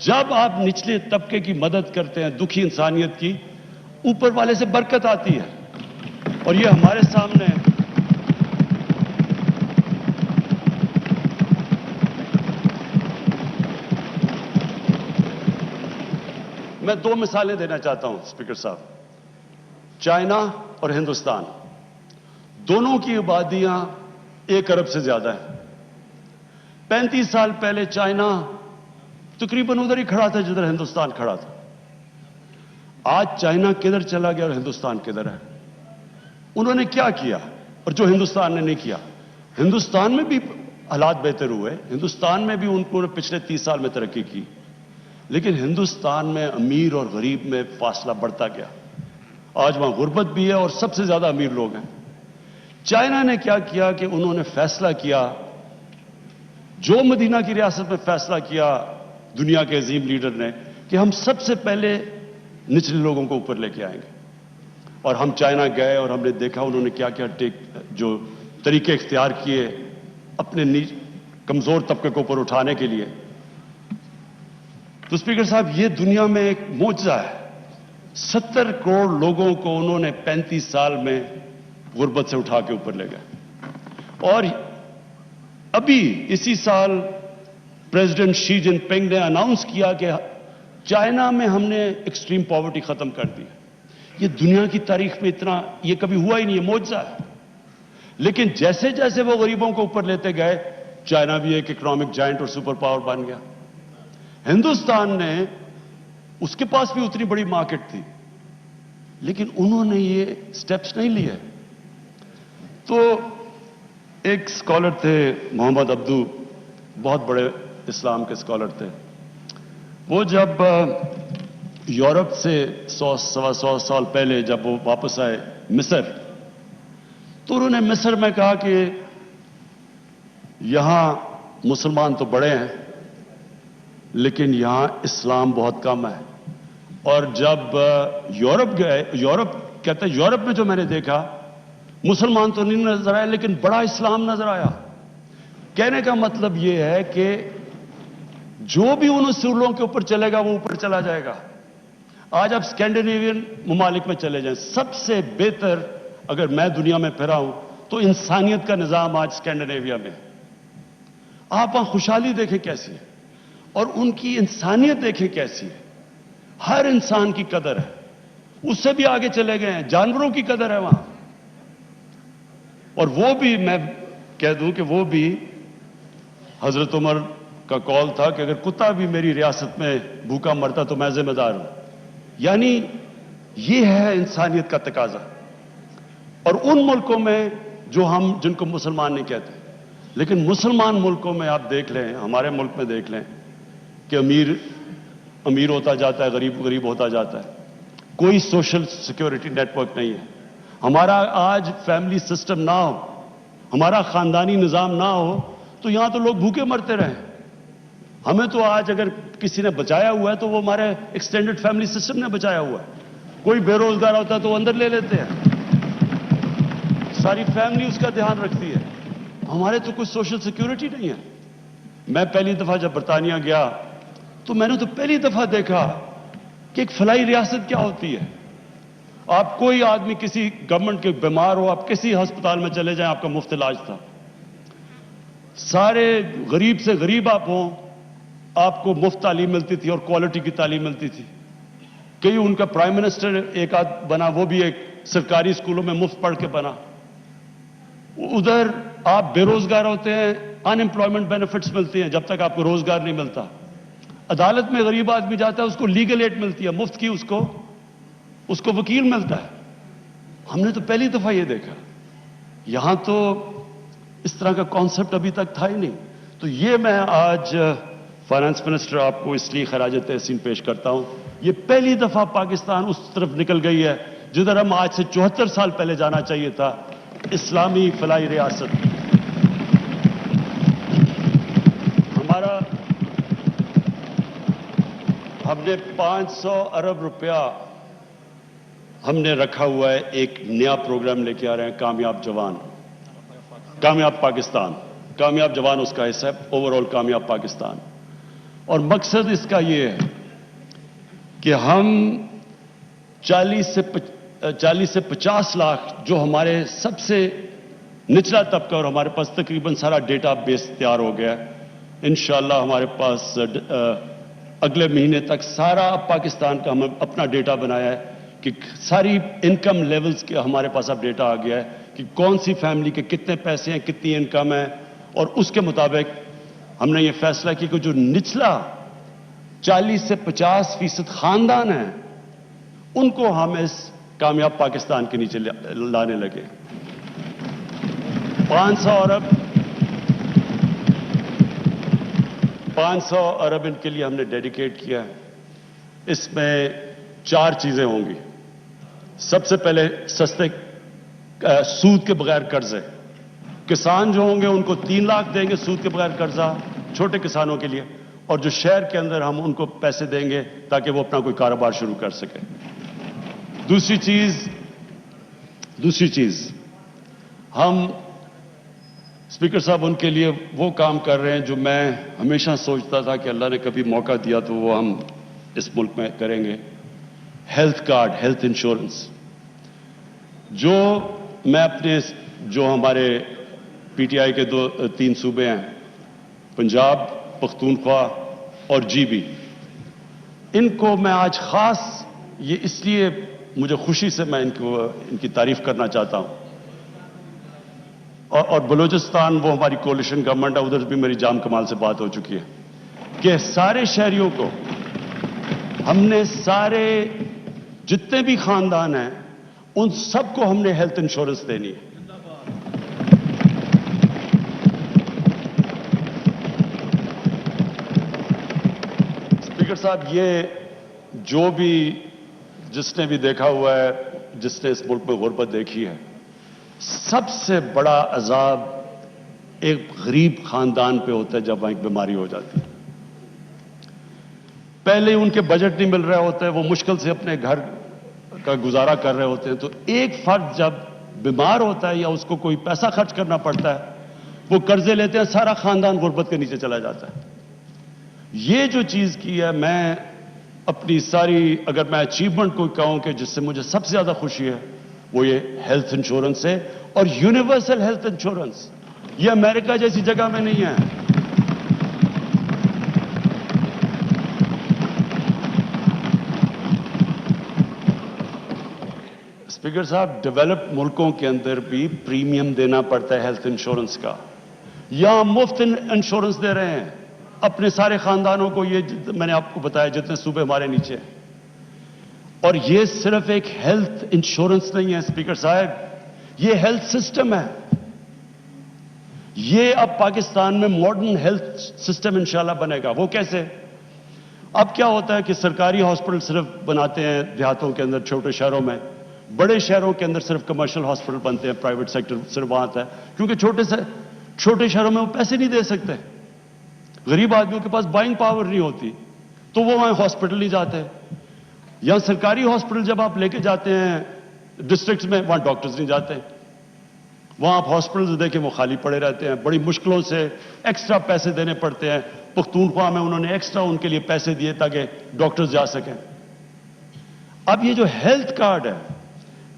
جب آپ نچلے طبقے کی مدد کرتے ہیں، دکھی انسانیت کی، اوپر والے سے برکت آتی ہے. اور یہ ہمارے سامنے ہے. میں دو مثالیں دینا چاہتا ہوں اسپیکر صاحب. چائنا اور ہندوستان دونوں کی آبادیاں 1 ارب سے زیادہ ہیں. 35 سال پہلے چائنا تقریباً ادھر ہی کھڑا تھا جدھر ہندوستان کھڑا تھا. آج چائنا کدھر چلا گیا اور ہندوستان کدھر ہے؟ انہوں نے کیا کیا اور جو ہندوستان نے نہیں کیا؟ ہندوستان میں بھی حالات بہتر ہوئے، ہندوستان میں بھی ان کو پچھلے 30 سال میں ترقی کی، لیکن ہندوستان میں امیر اور غریب میں فاصلہ بڑھتا گیا. آج وہاں غربت بھی ہے اور سب سے زیادہ امیر لوگ ہیں. چائنا نے کیا کیا کہ انہوں نے فیصلہ کیا، جو مدینہ کی ریاست میں فیصلہ کیا دنیا کے عظیم لیڈر نے، کہ ہم سب سے پہلے نچلے لوگوں کو اوپر لے کے آئیں گے. اور ہم چائنا گئے اور ہم نے دیکھا انہوں نے کیا کیا جو طریقے اختیار کیے اپنے کمزور طبقے کو اوپر اٹھانے کے لیے. تو اسپیکر صاحب یہ دنیا میں ایک معجزہ ہے. 70 کروڑ لوگوں کو انہوں نے 35 سال میں غربت سے اٹھا کے اوپر لے گئے. اور ابھی اسی سال پریزیڈنٹ شی جن پنگ نے اناؤنس کیا کہ چائنا میں ہم نے ایکسٹریم پاورٹی ختم کر دی. یہ دنیا کی تاریخ میں اتنا یہ کبھی ہوا ہی نہیں، یہ معجزہ ہے. لیکن جیسے جیسے وہ غریبوں کو اوپر لیتے گئے، چائنا بھی ایک اکنامک جائنٹ اور سپر پاور بن گیا. ہندوستان نے، اس کے پاس بھی اتنی بڑی مارکیٹ تھی، لیکن انہوں نے یہ سٹیپس نہیں لیے. تو ایک سکالر تھے محمد عبدو، بہت بڑے اسلام کے سکالر تھے. وہ جب یورپ سے 100-125 سال پہلے جب وہ واپس آئے مصر، تو انہوں نے مصر میں کہا کہ یہاں مسلمان تو بڑے ہیں لیکن یہاں اسلام بہت کم ہے. اور جب یورپ گئے، کہتے ہیں یورپ میں جو میں نے دیکھا مسلمان تو نہیں نظر آئے لیکن بڑا اسلام نظر آیا. کہنے کا مطلب یہ ہے کہ جو بھی ان اصولوں کے اوپر چلے گا وہ اوپر چلا جائے گا. آج آپ اسکینڈینیوین ممالک میں چلے جائیں، سب سے بہتر اگر میں دنیا میں پھرا ہوں تو انسانیت کا نظام آج اسکینڈینیویا میں. آپ وہاں خوشحالی دیکھیں کیسی ہے اور ان کی انسانیت دیکھیں کیسی ہے. ہر انسان کی قدر ہے. اس سے بھی آگے چلے گئے ہیں، جانوروں کی قدر ہے وہاں. اور وہ بھی میں کہہ دوں کہ وہ بھی حضرت عمر کا قول تھا کہ اگر کتا بھی میری ریاست میں بھوکا مرتا تو میں ذمہ دار ہوں. یعنی یہ ہے انسانیت کا تقاضا. اور ان ملکوں میں جو جن کو مسلمان نہیں کہتے، لیکن مسلمان ملکوں میں آپ دیکھ لیں، ہمارے ملک میں دیکھ لیں کہ امیر امیر ہوتا جاتا ہے، غریب غریب ہوتا جاتا ہے. کوئی سوشل سیکیورٹی نیٹ ورک نہیں ہے. ہمارا آج فیملی سسٹم نہ ہو، ہمارا خاندانی نظام نہ ہو تو یہاں تو لوگ بھوکے مرتے رہے. ہمیں تو آج اگر کسی نے بچایا ہوا ہے تو وہ ہمارے ایکسٹینڈڈ فیملی سسٹم نے بچایا ہوا ہے. کوئی بے روزگار ہوتا ہے تو وہ اندر لے لیتے ہیں، ساری فیملی اس کا دھیان رکھتی ہے. ہمارے تو کوئی سوشل سیکیورٹی نہیں ہے. میں پہلی دفعہ جب برطانیہ گیا تو میں نے تو پہلی دفعہ دیکھا کہ ایک فلاحی ریاست کیا ہوتی ہے. آپ کوئی آدمی کسی گورنمنٹ کے بیمار ہو, آپ کسی ہسپتال میں چلے جائیں, آپ کا مفت علاج تھا. سارے غریب سے غریب آپ ہوں, آپ کو مفت تعلیم ملتی تھی اور کوالٹی کی تعلیم ملتی تھی. کئی ان کا پرائم منسٹر ایک آدھ بنا, وہ بھی ایک سرکاری اسکولوں میں مفت پڑھ کے بنا. ادھر آپ بے روزگار ہوتے ہیں, ان امپلائمنٹ بینیفٹس ملتی ہیں جب تک آپ کو روزگار نہیں ملتا. عدالت میں غریب آدمی جاتا ہے, اس کو لیگل ایڈ ملتی ہے مفت کی, اس کو وکیل ملتا ہے. ہم نے تو پہلی دفعہ یہ دیکھا. یہاں تو اس طرح کا کانسیپٹ ابھی تک تھا ہی نہیں. تو یہ میں آج فائنانس منسٹر آپ کو اس لیے خراج تحسین پیش کرتا ہوں. یہ پہلی دفعہ پاکستان اس طرف نکل گئی ہے جدھر ہم آج سے 74 سال پہلے جانا چاہیے تھا, اسلامی فلاحی ریاست. ہم نے 500 ارب روپیہ ہم نے رکھا ہوا ہے, ایک نیا پروگرام لے کے آ رہے ہیں, کامیاب جوان, کامیاب پاکستان. کامیاب جوان اس کا حصہ ہے, اوور آل کامیاب پاکستان. اور مقصد اس کا یہ ہے کہ ہم 40 سے 50 لاکھ جو ہمارے سب سے نچلا طبقہ, اور ہمارے پاس تقریباً سارا ڈیٹا بیس تیار ہو گیا ہے. انشاءاللہ ہمارے پاس اگلے مہینے تک سارا پاکستان کا ہم اپنا ڈیٹا بنایا ہے کہ ساری انکم لیولز کے ہمارے پاس اب ڈیٹا آ گیا ہے کہ کون سی فیملی کے کتنے پیسے ہیں, کتنی انکم ہے. اور اس کے مطابق ہم نے یہ فیصلہ کیا کہ جو نچلا 40 سے 50% خاندان ہیں ان کو ہم اس کامیاب پاکستان کے نیچے لانے لگے. 500 ارب ان کے لیے ہم نے ڈیڈیکیٹ کیا ہے. اس میں 4 چیزیں ہوں گی. سب سے پہلے سستے سود کے بغیر قرضے. کسان جو ہوں گے ان کو 3 لاکھ دیں گے سود کے بغیر قرضہ, چھوٹے کسانوں کے لیے. اور جو شہر کے اندر ہم ان کو پیسے دیں گے تاکہ وہ اپنا کوئی کاروبار شروع کر سکیں. دوسری چیز ہم اسپیکر صاحب ان کے لیے وہ کام کر رہے ہیں جو میں ہمیشہ سوچتا تھا کہ اللہ نے کبھی موقع دیا تو وہ ہم اس ملک میں کریں گے. Health card, health insurance. جو میں اپنے جو ہمارے پی ٹی آئی کے 3 صوبے ہیں, پنجاب, پختونخوا اور جی بی, ان کو میں آج خاص یہ اس لیے مجھے خوشی سے میں ان کی تعریف کرنا چاہتا ہوں. اور بلوچستان وہ ہماری کولیشن گورنمنٹ ہے, ادھر بھی میری جام کمال سے بات ہو چکی ہے کہ سارے شہریوں کو ہم نے, سارے جتنے بھی خاندان ہیں ان سب کو ہم نے ہیلتھ انشورنس دینی ہے. اسپیکر صاحب, یہ جو بھی جس نے بھی دیکھا ہوا ہے, جس نے اس ملک میں غربت دیکھی ہے, سب سے بڑا عذاب ایک غریب خاندان پہ ہوتا ہے جب وہاں ایک بیماری ہو جاتی ہے. پہلے ان کے بجٹ نہیں مل رہا ہوتا ہے, وہ مشکل سے اپنے گھر کا گزارا کر رہے ہوتے ہیں, تو ایک فرد جب بیمار ہوتا ہے یا اس کو کوئی پیسہ خرچ کرنا پڑتا ہے, وہ قرضے لیتے ہیں, سارا خاندان غربت کے نیچے چلا جاتا ہے. یہ جو چیز کی ہے, میں اپنی ساری, اگر میں اچیومنٹ کوئی کہوں کہ جس سے مجھے سب سے زیادہ خوشی ہے, وہ یہ ہیلتھ انشورنس ہے. اور یونیورسل ہیلتھ انشورنس, یہ امریکہ جیسی جگہ میں نہیں ہے. اسپیکر صاحب, ڈیولپڈ ملکوں کے اندر بھی پریمیم دینا پڑتا ہے ہیلتھ انشورنس کا. یہاں مفت انشورنس دے رہے ہیں اپنے سارے خاندانوں کو. یہ میں نے آپ کو بتایا جتنے صوبے ہمارے نیچے. اور یہ صرف ایک ہیلتھ انشورنس نہیں ہے اسپیکر صاحب, یہ ہیلتھ سسٹم ہے. یہ اب پاکستان میں ماڈرن ہیلتھ سسٹم انشاءاللہ بنے گا. وہ کیسے؟ اب کیا ہوتا ہے کہ سرکاری ہاسپٹل صرف بناتے ہیں دیہاتوں کے اندر, چھوٹے شہروں میں. بڑے شہروں کے اندر صرف کمرشل ہاسپٹل بنتے ہیں, پرائیویٹ سیکٹر صرف وہاں آتا ہے, کیونکہ چھوٹے شہروں میں وہ پیسے نہیں دے سکتے. غریب آدمیوں کے پاس بائنگ پاور نہیں ہوتی, تو وہ وہاں ہاسپٹل نہیں جاتے. یہاں سرکاری ہاسپٹل جب آپ لے کے جاتے ہیں ڈسٹرکٹس میں, وہاں ڈاکٹرز نہیں جاتے. وہاں آپ ہاسپٹلز دیکھیں وہ خالی پڑے رہتے ہیں, بڑی مشکلوں سے ایکسٹرا پیسے دینے پڑتے ہیں. پختونخوا میں انہوں نے ایکسٹرا ان کے لیے پیسے دیے تاکہ ڈاکٹرز جا سکیں. اب یہ جو ہیلتھ کارڈ ہے,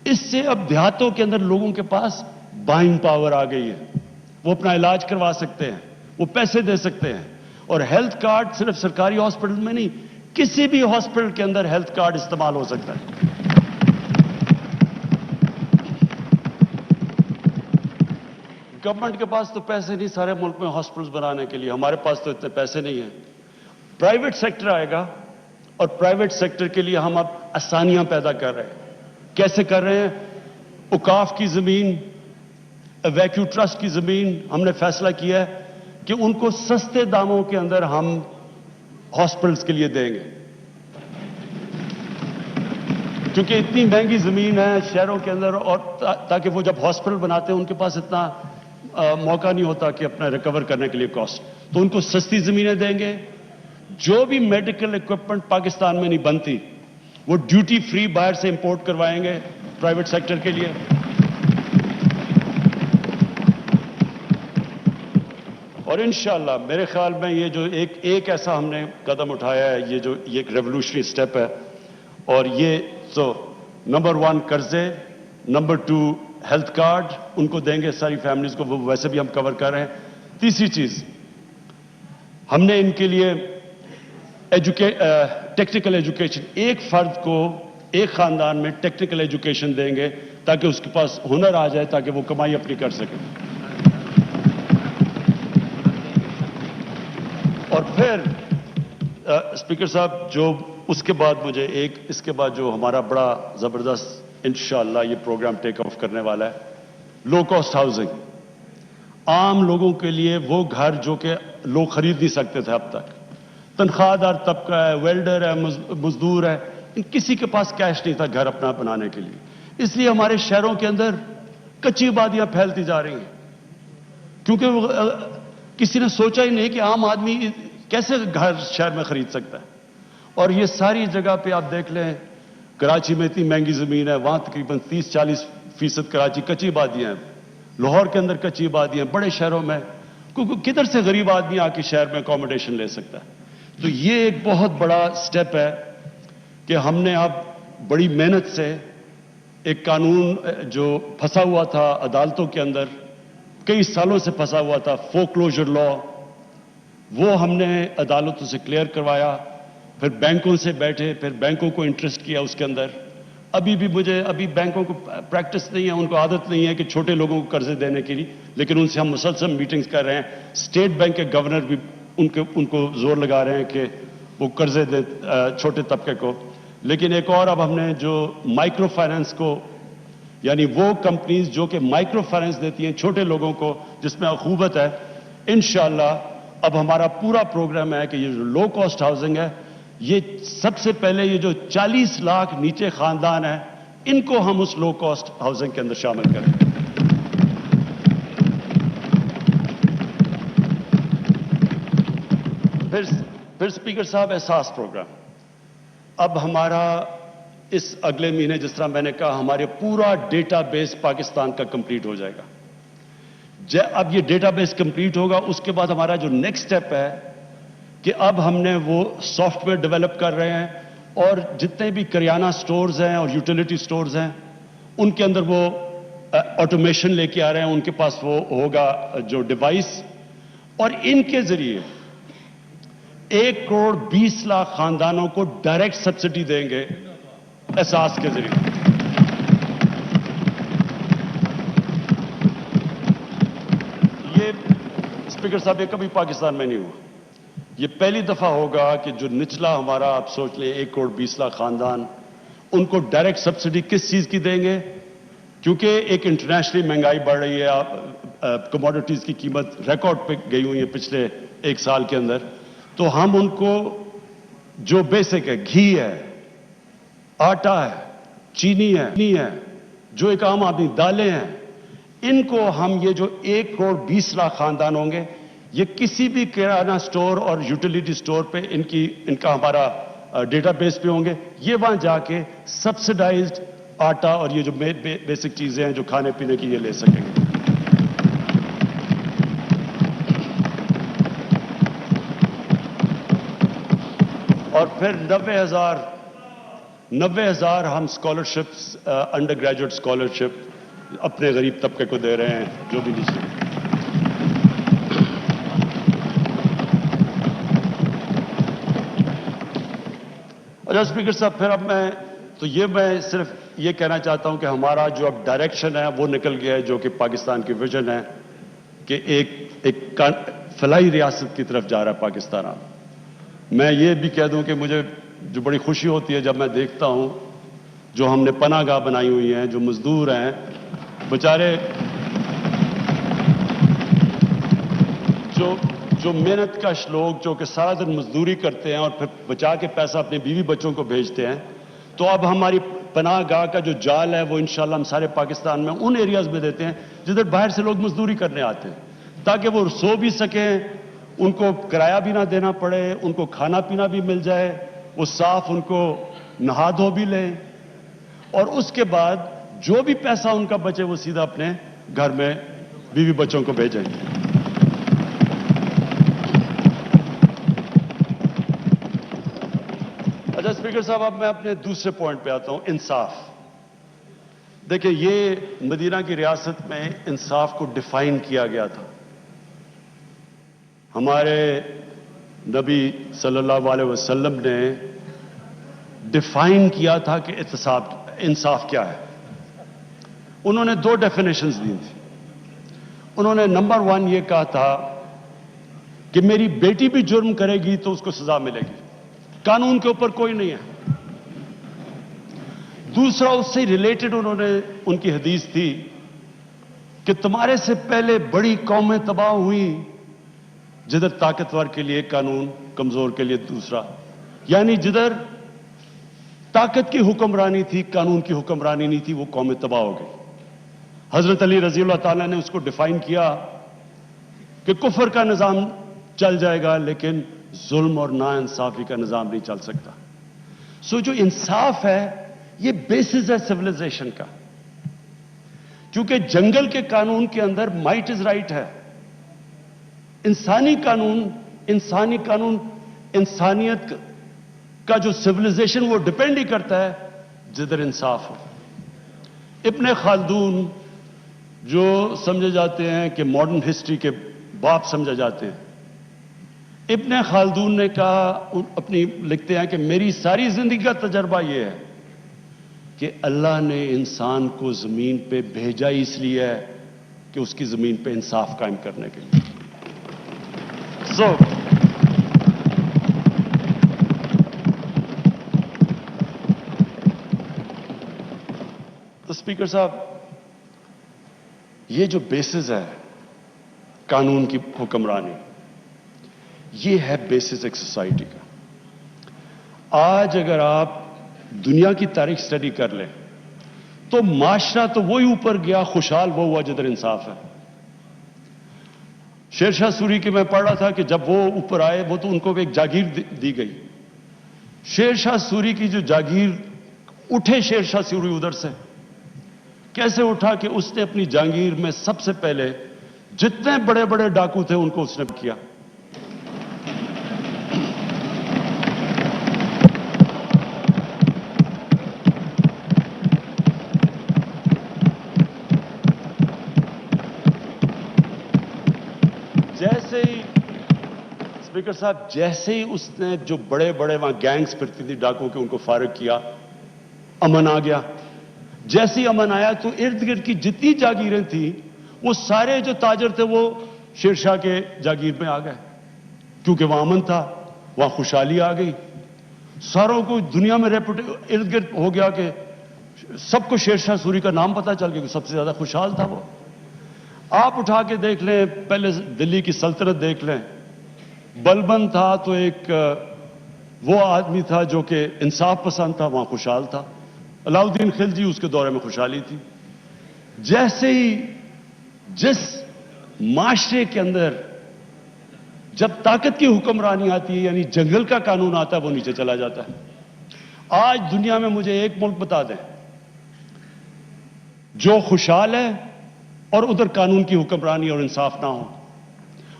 اس سے اب دیہاتوں کے اندر لوگوں کے پاس بائنگ پاور آ گئی ہے, وہ اپنا علاج کروا سکتے ہیں, وہ پیسے دے سکتے ہیں. اور ہیلتھ کارڈ صرف سرکاری ہاسپٹل میں نہیں, کسی بھی ہاسپٹل کے اندر ہیلتھ کارڈ استعمال ہو سکتا ہے. گورنمنٹ کے پاس تو پیسے نہیں سارے ملک میں ہاسپٹلز بنانے کے لیے, ہمارے پاس تو اتنے پیسے نہیں ہیں. پرائیویٹ سیکٹر آئے گا اور پرائیویٹ سیکٹر کے لیے ہم اب آسانیاں پیدا کر رہے ہیں. کیسے کر رہے ہیں؟ اوقاف کی زمین, ویکیو ٹرسٹ کی زمین ہم نے فیصلہ کیا ہے کہ ان کو سستے داموں کے اندر ہم ہاسپٹلز کے لیے دیں گے, کیونکہ اتنی مہنگی زمین ہے شہروں کے اندر, اور تاکہ وہ جب ہاسپٹل بناتے ہیں ان کے پاس اتنا موقع نہیں ہوتا کہ اپنا ریکور کرنے کے لیے کاسٹ, تو ان کو سستی زمینیں دیں گے. جو بھی میڈیکل اکوپمنٹ پاکستان میں نہیں بنتی وہ ڈیوٹی فری باہر سے امپورٹ کروائیں گے پرائیویٹ سیکٹر کے لیے. اور انشاءاللہ میرے خیال میں یہ جو ایک ایسا ہم نے قدم اٹھایا ہے, یہ ایک ریولوشنری سٹیپ ہے. اور یہ تو نمبر 1 قرضے, نمبر 2 ہیلتھ کارڈ ان کو دیں گے ساری فیملیز کو, وہ ویسے بھی ہم کور کر رہے ہیں. تیسری چیز ہم نے ان کے لیے ٹیکنیکل ایجوکیشن, ایک فرد کو ایک خاندان میں ٹیکنیکل ایجوکیشن دیں گے تاکہ اس کے پاس ہنر آ جائے, تاکہ وہ کمائی اپنی کر سکے. اور پھر اسپیکر صاحب جو اس کے بعد اس کے بعد جو ہمارا بڑا زبردست انشاءاللہ یہ پروگرام ٹیک آف کرنے والا ہے, لو کاسٹ ہاؤسنگ. عام لوگوں کے لیے وہ گھر جو کہ لوگ خرید نہیں سکتے تھے اب تک, تنخواہ دار طبقہ ہے, ویلڈر ہے, مزدور ہے, کسی کے پاس کیش نہیں تھا گھر اپنا بنانے کے لیے. اس لیے ہمارے شہروں کے اندر کچی آبادیاں پھیلتی جا رہی ہیں, کیونکہ کسی نے سوچا ہی نہیں کہ عام آدمی کیسے گھر شہر میں خرید سکتا ہے. اور یہ ساری جگہ پہ آپ دیکھ لیں, کراچی میں اتنی مہنگی زمین ہے, وہاں تقریباً 30-40% کراچی کچی آبادیاں ہیں, لاہور کے اندر کچی آبادیاں ہیں, بڑے شہروں میں کدھر سے غریب آدمی آ کے شہر میں اکوموڈیشن لے سکتا ہے. تو یہ ایک بہت بڑا سٹیپ ہے کہ ہم نے اب بڑی محنت سے ایک قانون جو پھنسا ہوا تھا عدالتوں کے اندر, کئی سالوں سے پھنسا ہوا تھا, فورکلوجر لا, وہ ہم نے عدالتوں سے کلیئر کروایا. پھر بینکوں سے بیٹھے, پھر بینکوں کو انٹرسٹ کیا اس کے اندر. ابھی بینکوں کو پریکٹس نہیں ہے, ان کو عادت نہیں ہے کہ چھوٹے لوگوں کو قرضے دینے کے لیے, لیکن ان سے ہم مسلسل میٹنگز کر رہے ہیں. اسٹیٹ بینک کے گورنر بھی ان کو زور لگا رہے ہیں کہ وہ قرضے دیں چھوٹے طبقے کو. لیکن ایک اور اب ہم نے جو مائکرو فائنانس کو, یعنی وہ کمپنیز جو کہ مائکرو فائنانس دیتی ہیں چھوٹے لوگوں کو جس میں اخوبت ہے, انشاءاللہ اب ہمارا پورا پروگرام ہے کہ یہ جو لو کاسٹ ہاؤسنگ ہے, یہ سب سے پہلے یہ جو 40 لاکھ نیچے خاندان ہیں ان کو ہم اس لو کاسٹ ہاؤسنگ کے اندر شامل کریں. پھر اسپیکر صاحب احساس پروگرام اب ہمارا اس اگلے مہینے, جس طرح میں نے کہا, ہمارے پورا ڈیٹا بیس پاکستان کا کمپلیٹ ہو جائے گا. اب یہ ڈیٹا بیس کمپلیٹ ہوگا, اس کے بعد ہمارا جو نیکسٹ سٹیپ ہے کہ اب ہم نے وہ سافٹ ویئر ڈیولپ کر رہے ہیں, اور جتنے بھی کریانہ سٹورز ہیں اور یوٹیلیٹی سٹورز ہیں ان کے اندر وہ آٹومیشن لے کے آ رہے ہیں, ان کے پاس وہ ہوگا جو ڈیوائس, اور ان کے ذریعے 1 کروڑ 20 لاکھ خاندانوں کو ڈائریکٹ سبسڈی دیں گے احساس کے ذریعے. یہ اسپیکر صاحب یہ کبھی پاکستان میں نہیں ہوا, یہ پہلی دفعہ ہوگا کہ جو نچلا ہمارا, آپ سوچ لیں 1 کروڑ 20 لاکھ خاندان, ان کو ڈائریکٹ سبسڈی کس چیز کی دیں گے, کیونکہ ایک انٹرنیشنلی مہنگائی بڑھ رہی ہے, کموڈٹیز کی قیمت ریکارڈ پہ گئی ہوئی ہے پچھلے 1 سال کے اندر. تو ہم ان کو جو بیسک ہے, گھی ہے, آٹا ہے, چینی ہے, جو ایک عام آدمی, دالیں ہیں, ان کو ہم یہ جو 1 کروڑ 20 لاکھ خاندان ہوں گے, یہ کسی بھی کرانہ سٹور اور یوٹیلیٹی سٹور پہ ان کا ہمارا ڈیٹا بیس پہ ہوں گے. یہ وہاں جا کے سبسڈائزڈ آٹا اور یہ جو بیسک چیزیں ہیں جو کھانے پینے کی یہ لے سکیں گے. اور پھر 90,000 ہم اسکالرشپس انڈر گریجویٹ اسکالرشپ اپنے غریب طبقے کو دے رہے ہیں جو بھی نیچے. اچھا اسپیکر صاحب، پھر اب میں صرف یہ کہنا چاہتا ہوں کہ ہمارا جو اب ڈائریکشن ہے وہ نکل گیا ہے، جو کہ پاکستان کی ویژن ہے کہ ایک فلاحی ریاست کی طرف جا رہا ہے پاکستان. میں یہ بھی کہہ دوں کہ مجھے جو بڑی خوشی ہوتی ہے جب میں دیکھتا ہوں جو ہم نے پناہ گاہ بنائی ہوئی ہیں، جو مزدور ہیں بیچارے، جو محنت کش لوگ جو کہ سارا دن مزدوری کرتے ہیں اور پھر بچا کے پیسہ اپنے بیوی بچوں کو بھیجتے ہیں. تو اب ہماری پناہ گاہ کا جو جال ہے وہ انشاءاللہ ہم سارے پاکستان میں ان ایریاز میں دیتے ہیں جدھر باہر سے لوگ مزدوری کرنے آتے ہیں، تاکہ وہ سو بھی سکیں، ان کو کرایہ بھی نہ دینا پڑے، ان کو کھانا پینا بھی مل جائے، وہ صاف ان کو نہا دھو بھی لیں، اور اس کے بعد جو بھی پیسہ ان کا بچے وہ سیدھا اپنے گھر میں بیوی بچوں کو بھیجیں. اچھا اسپیکر صاحب، اب میں اپنے دوسرے پوائنٹ پہ آتا ہوں، انصاف. دیکھیں، یہ مدینہ کی ریاست میں انصاف کو ڈیفائن کیا گیا تھا. ہمارے نبی صلی اللہ علیہ وسلم نے ڈیفائن کیا تھا کہ انصاف کیا ہے. انہوں نے 2 ڈیفینیشنز دی تھی. انہوں نے نمبر 1 یہ کہا تھا کہ میری بیٹی بھی جرم کرے گی تو اس کو سزا ملے گی، قانون کے اوپر کوئی نہیں ہے. دوسرا، اس سے ریلیٹڈ ان کی حدیث تھی کہ تمہارے سے پہلے بڑی قومیں تباہ ہوئی جدھر طاقتور کے لیے قانون، کمزور کے لیے دوسرا. یعنی جدھر طاقت کی حکمرانی تھی، قانون کی حکمرانی نہیں تھی، وہ قومیں تباہ ہو گئی. حضرت علی رضی اللہ تعالیٰ نے اس کو ڈیفائن کیا کہ کفر کا نظام چل جائے گا لیکن ظلم اور نا انصافی کا نظام نہیں چل سکتا. جو انصاف ہے یہ بیسس ہے سویلائزیشن کا، کیونکہ جنگل کے قانون کے اندر مائٹ از رائٹ ہے. انسانی قانون انسانیت کا جو سویلائزیشن وہ ڈپینڈ ہی کرتا ہے جدھر انصاف ہو. ابن خلدون جو سمجھے جاتے ہیں کہ ماڈرن ہسٹری کے باپ سمجھے جاتے ہیں، ابن خلدون نے کہا، لکھتے ہیں کہ میری ساری زندگی کا تجربہ یہ ہے کہ اللہ نے انسان کو زمین پہ بھیجا اس لیے ہے کہ اس کی زمین پہ انصاف قائم کرنے کے لیے. تو اسپیکر صاحب، یہ جو بیسس ہے قانون کی حکمرانی، یہ ہے بیسس ایک سوسائٹی کا. آج اگر آپ دنیا کی تاریخ سٹڈی کر لیں تو معاشرہ تو وہی اوپر گیا، خوشحال وہ ہوا جدھر انصاف ہے. شیر شاہ سوری کی میں پڑھ رہا تھا کہ جب وہ اوپر آئے، وہ تو ان کو ایک جاگیر دی گئی. شیر شاہ سوری کی جو جاگیر اٹھے، شیر شاہ سوری ادھر سے کیسے اٹھا کہ اس نے اپنی جاگیر میں سب سے پہلے جتنے بڑے بڑے ڈاکو تھے ان کو اس نے کیا. جیسے ہی اسپیکر صاحب، جیسے ہی اس نے جو بڑے بڑے وہاں گینگز پھرتی تھی ڈاکو کے، ان کو فارغ کیا، امن آ گیا. جیسے ہی امن آیا تو ارد گرد کی جتنی جاگیریں تھیں وہ سارے جو تاجر تھے وہ شیر شاہ کے جاگیر میں آ گئے، کیونکہ وہاں امن تھا، وہاں خوشحالی آ گئی. ساروں کو دنیا میں ارد گرد ہو گیا کہ سب کو شیر شاہ سوری کا نام پتہ چل گیا کہ سب سے زیادہ خوشحال تھا وہ. آپ اٹھا کے دیکھ لیں، پہلے دلی کی سلطنت دیکھ لیں، بلبن تھا تو ایک وہ آدمی تھا جو کہ انصاف پسند تھا، وہاں خوشحال تھا. علاؤالدین خلجی، اس کے دورے میں خوشحالی تھی. جیسے ہی جس معاشرے کے اندر جب طاقت کی حکمرانی آتی ہے، یعنی جنگل کا قانون آتا ہے، وہ نیچے چلا جاتا ہے. آج دنیا میں مجھے ایک ملک بتا دیں جو خوشحال ہے اور ادھر قانون کی حکمرانی اور انصاف نہ ہو،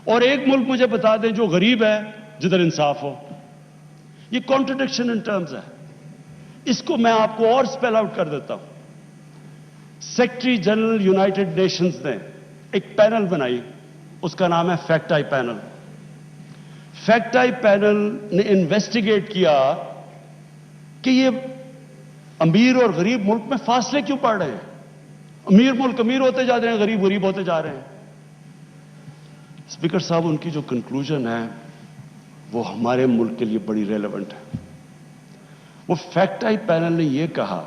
اور ایک ملک مجھے بتا دیں جو غریب ہے جدھر انصاف ہو. یہ کانٹرڈکشن ان ٹرمز ہے. اس کو میں آپ کو اور اسپیل آؤٹ کر دیتا ہوں. سیکرٹری جنرل یونائٹڈ نیشنز نے ایک پینل بنائی, اس کا نام ہے fact I panel. Fact I panel نے انویسٹیگیٹ کیا کہ یہ امیر اور غریب ملک میں فاصلے کیوں پڑ رہے ہیں. امیر ملک امیر ہوتے جا رہے ہیں, غریب غریب ہوتے جا رہے ہیں. اسپیکر صاحب, ان کی جو کنکلوژن ہے وہ ہمارے ملک کے لیے بڑی ریلیونٹ ہے. وہ فیکٹ آئی پینل نے یہ کہا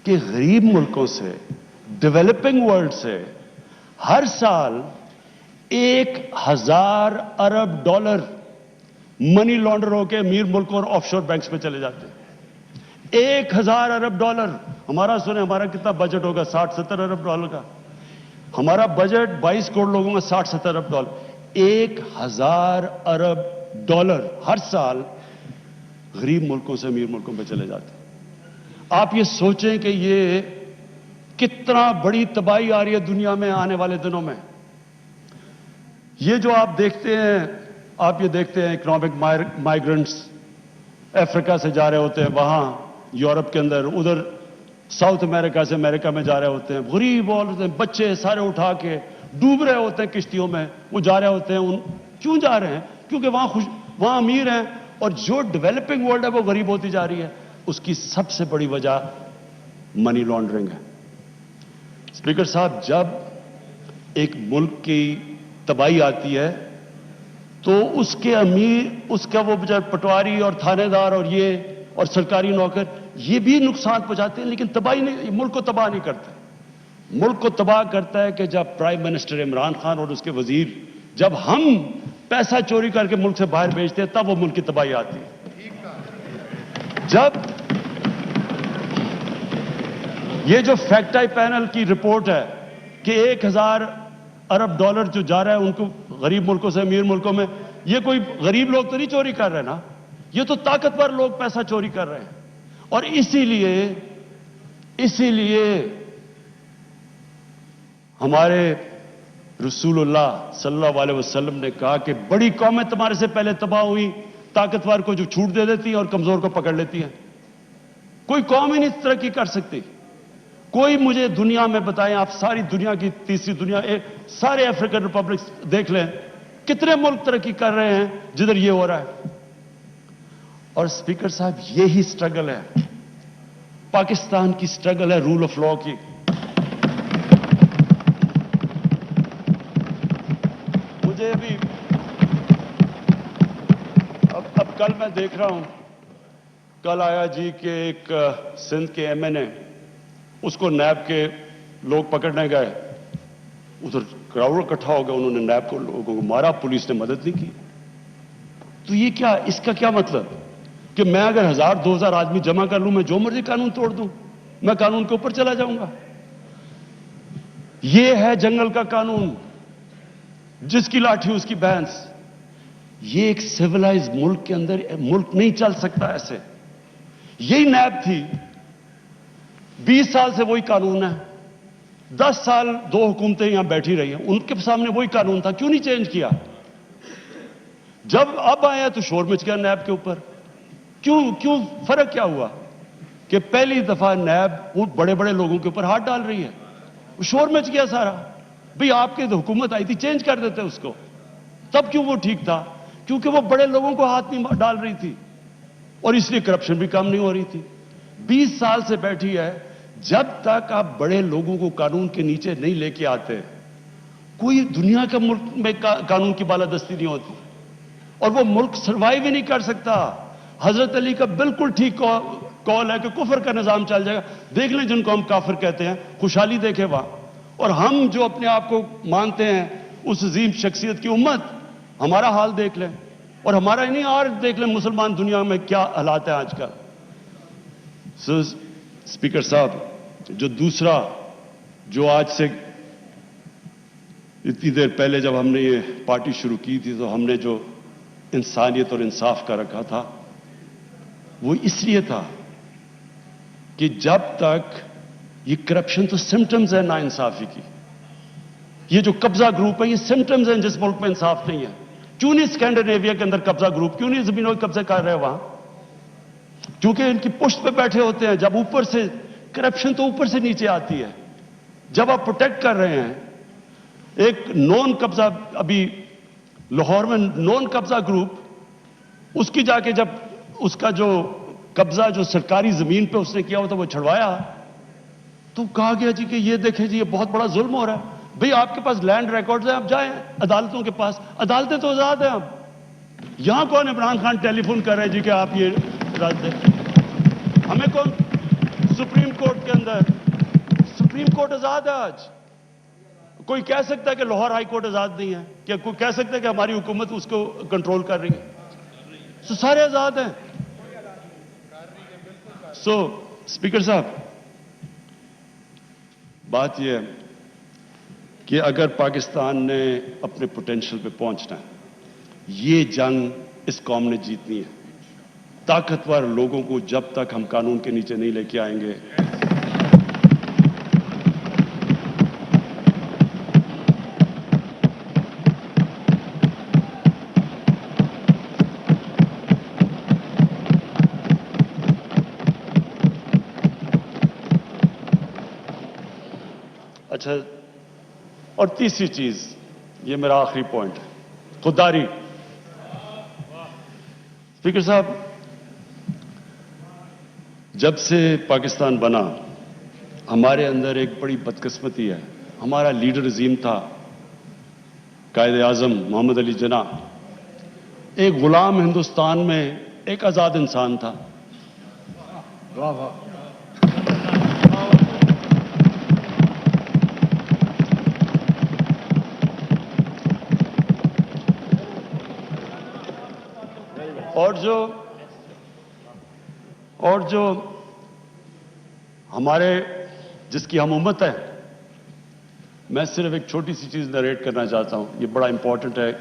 کہ غریب ملکوں سے, ڈیولپنگ ورلڈ سے ہر سال 1,000 ارب ڈالر منی لانڈر ہو کے امیر ملکوں اور آف شور بینکس میں چلے جاتے ہیں. 1,000 ارب ڈالر. ہمارا سنیں, ہمارا کتنا بجٹ ہوگا؟ 60-70 ارب ڈالر کا. ہمارا بجٹ 22 کروڑ لوگوں کا 60-70 ارب ڈالر. 1,000 ارب ڈالر ہر سال غریب ملکوں سے امیر ملکوں پہ چلے جاتے ہیں. آپ یہ سوچیں کہ یہ کتنا بڑی تباہی آ رہی ہے دنیا میں آنے والے دنوں میں. یہ جو آپ دیکھتے ہیں, آپ یہ دیکھتے ہیں اکنامک مائیگرنٹس افریقہ سے جا رہے ہوتے ہیں وہاں یورپ کے اندر, ادھر ساؤتھ امریکہ سے امریکہ میں جا رہے ہوتے ہیں. غریب ہوتے ہیں, بچے سارے اٹھا کے ڈوب رہے ہوتے ہیں کشتیوں میں, وہ جا رہے ہوتے ہیں. کیوں جا رہے ہیں؟ کیونکہ وہاں امیر ہیں اور جو ڈیولپنگ ورلڈ ہے وہ غریب ہوتی جا رہی ہے. اس کی سب سے بڑی وجہ منی لانڈرنگ ہے. اسپیکر صاحب, جب ایک ملک کی تباہی آتی ہے تو اس کے امیر, اس کا وہ پٹواری اور تھانے دار اور یہ اور سرکاری نوکر, یہ بھی نقصان پہنچاتے ہیں, لیکن تباہی نہیں, ملک کو تباہ نہیں کرتے. ملک کو تباہ کرتا ہے کہ جب پرائم منسٹر عمران خان اور اس کے وزیر, جب ہم پیسہ چوری کر کے ملک سے باہر بھیجتے ہیں, تب وہ ملک کی تباہی آتی ہے. جب یہ جو فیکٹ آئی پینل کی رپورٹ ہے کہ 1,000 ارب ڈالر جو جا رہا ہے ان کو غریب ملکوں سے امیر ملکوں میں, یہ کوئی غریب لوگ تو نہیں چوری کر رہے نا, یہ تو طاقتور لوگ پیسہ چوری کر رہے ہیں. اور اسی لیے ہمارے رسول اللہ صلی اللہ علیہ وسلم نے کہا کہ بڑی قومیں تمہارے سے پہلے تباہ ہوئی, طاقتور کو جو چھوٹ دے دیتی ہیں اور کمزور کو پکڑ لیتی ہیں. کوئی قوم ہی نہیں ترقی کر سکتی. کوئی مجھے دنیا میں بتائیں, آپ ساری دنیا کی, تیسری دنیا, سارے افریقن ریپبلکس دیکھ لیں, کتنے ملک ترقی کر رہے ہیں جدھر یہ ہو رہا ہے. اور اسپیکر صاحب, یہی سٹرگل ہے, پاکستان کی سٹرگل ہے رول آف لا کی. مجھے بھی اب کل میں دیکھ رہا ہوں, کل آیا جی کہ ایک سندھ کے ایم این اے, اس کو نیب کے لوگ پکڑنے گئے, ادھر کراؤڈ اکٹھا ہو گیا, انہوں نے نیب کو لوگوں کو مارا, پولیس نے مدد نہیں کی. تو یہ کیا, اس کا کیا مطلب کہ میں اگر 1,000-2,000 آدمی جمع کر لوں, میں جو مرضی قانون توڑ دوں, میں قانون کے اوپر چلا جاؤں گا؟ یہ ہے جنگل کا قانون, جس کی لاٹھی اس کی بھینس. یہ ایک سیولائز ملک کے اندر ملک نہیں چل سکتا ایسے. یہی نیب تھی, 20 سال سے وہی قانون ہے, 10 سال 2 حکومتیں یہاں بیٹھی رہی ہیں, ان کے سامنے وہی قانون تھا, کیوں نہیں چینج کیا؟ جب اب آیا تو شور مچ گیا نیب کے اوپر. کیوں فرق کیا ہوا کہ پہلی دفعہ نیب بڑے بڑے لوگوں کے اوپر ہاتھ ڈال رہی ہے, شور مچ گیا سارا. بھئی آپ کی حکومت آئی تھی, چینج کر دیتے اس کو. تب کیوں وہ ٹھیک تھا؟ کیونکہ وہ بڑے لوگوں کو ہاتھ نہیں ڈال رہی تھی, اور اس لیے کرپشن بھی کم نہیں ہو رہی تھی. 20 سال سے بیٹھی ہے. جب تک آپ بڑے لوگوں کو قانون کے نیچے نہیں لے کے آتے, کوئی دنیا کا ملک میں قانون کی بالادستی نہیں ہوتی, اور وہ ملک سروائیو ہی نہیں کر سکتا. حضرت علی کا بالکل ٹھیک کال ہے کہ کفر کا نظام چل جائے گا. دیکھ لیں جن کو ہم کافر کہتے ہیں, خوشحالی دیکھیں وہاں. اور ہم جو اپنے آپ کو مانتے ہیں اس عظیم شخصیت کی امت, ہمارا حال دیکھ لیں. اور ہمارا ہی نہیں, اور دیکھ لیں مسلمان دنیا میں کیا حالات ہیں آج کل. اسپیکر صاحب, جو دوسرا, جو آج سے اتنی دیر پہلے جب ہم نے یہ پارٹی شروع کی تھی تو ہم نے جو انسانیت اور انصاف کا رکھا تھا, وہ اس لیے تھا کہ جب تک یہ کرپشن تو سمٹمز ہے نا انصافی کی, یہ جو قبضہ گروپ ہے یہ سمٹمز ہیں جس ملک میں انصاف نہیں ہے. کیوں نہیں اسکینڈینیویا کے اندر قبضہ گروپ کیوں نہیں زمینوں کے قبضے کر رہے وہاں؟ کیونکہ ان کی پشت پہ بیٹھے ہوتے ہیں. جب اوپر سے کرپشن تو اوپر سے نیچے آتی ہے. جب آپ پروٹیکٹ کر رہے ہیں ایک نون قبضہ، ابھی لاہور میں نون قبضہ گروپ، اس کی جا کے جب اس کا جو قبضہ جو سرکاری زمین پہ اس نے کیا ہوتا وہ چھڑوایا تو کہا گیا جی کہ یہ دیکھیں جی یہ بہت بڑا ظلم ہو رہا ہے. بھئی آپ کے پاس لینڈ ریکارڈز ہیں، آپ جائیں عدالتوں کے پاس، عدالتیں تو آزاد ہیں. اب یہاں کون عمران خان ٹیلی فون کر رہے ہیں جی کہ آپ یہ رد دیں؟ ہمیں کون سپریم کورٹ کے اندر، سپریم کورٹ آزاد ہے آج. کوئی کہہ سکتا ہے کہ لاہور ہائی کورٹ آزاد نہیں ہے؟ کیا کوئی کہہ سکتا ہے کہ ہماری حکومت اس کو کنٹرول کر رہی ہے؟ تو سارے آزاد ہیں. سو اسپیکر صاحب، بات یہ ہے کہ اگر پاکستان نے اپنے پوٹینشل پہ پہنچنا ہے، یہ جنگ اس قوم نے جیتنی ہے. طاقتور لوگوں کو جب تک ہم قانون کے نیچے نہیں لے کے آئیں گے، اچھا. اور تیسری چیز، یہ میرا آخری پوائنٹ ہے، خودداری. اسپیکر صاحب، جب سے پاکستان بنا ہمارے اندر ایک بڑی بدقسمتی ہے. ہمارا لیڈر عظیم تھا قائد اعظم محمد علی جناح، ایک غلام ہندوستان میں ایک آزاد انسان تھا. اور جو ہمارے جس کی ہم امت ہے، میں صرف ایک چھوٹی سی چیز نریٹ کرنا چاہتا ہوں. یہ بڑا امپورٹنٹ ہے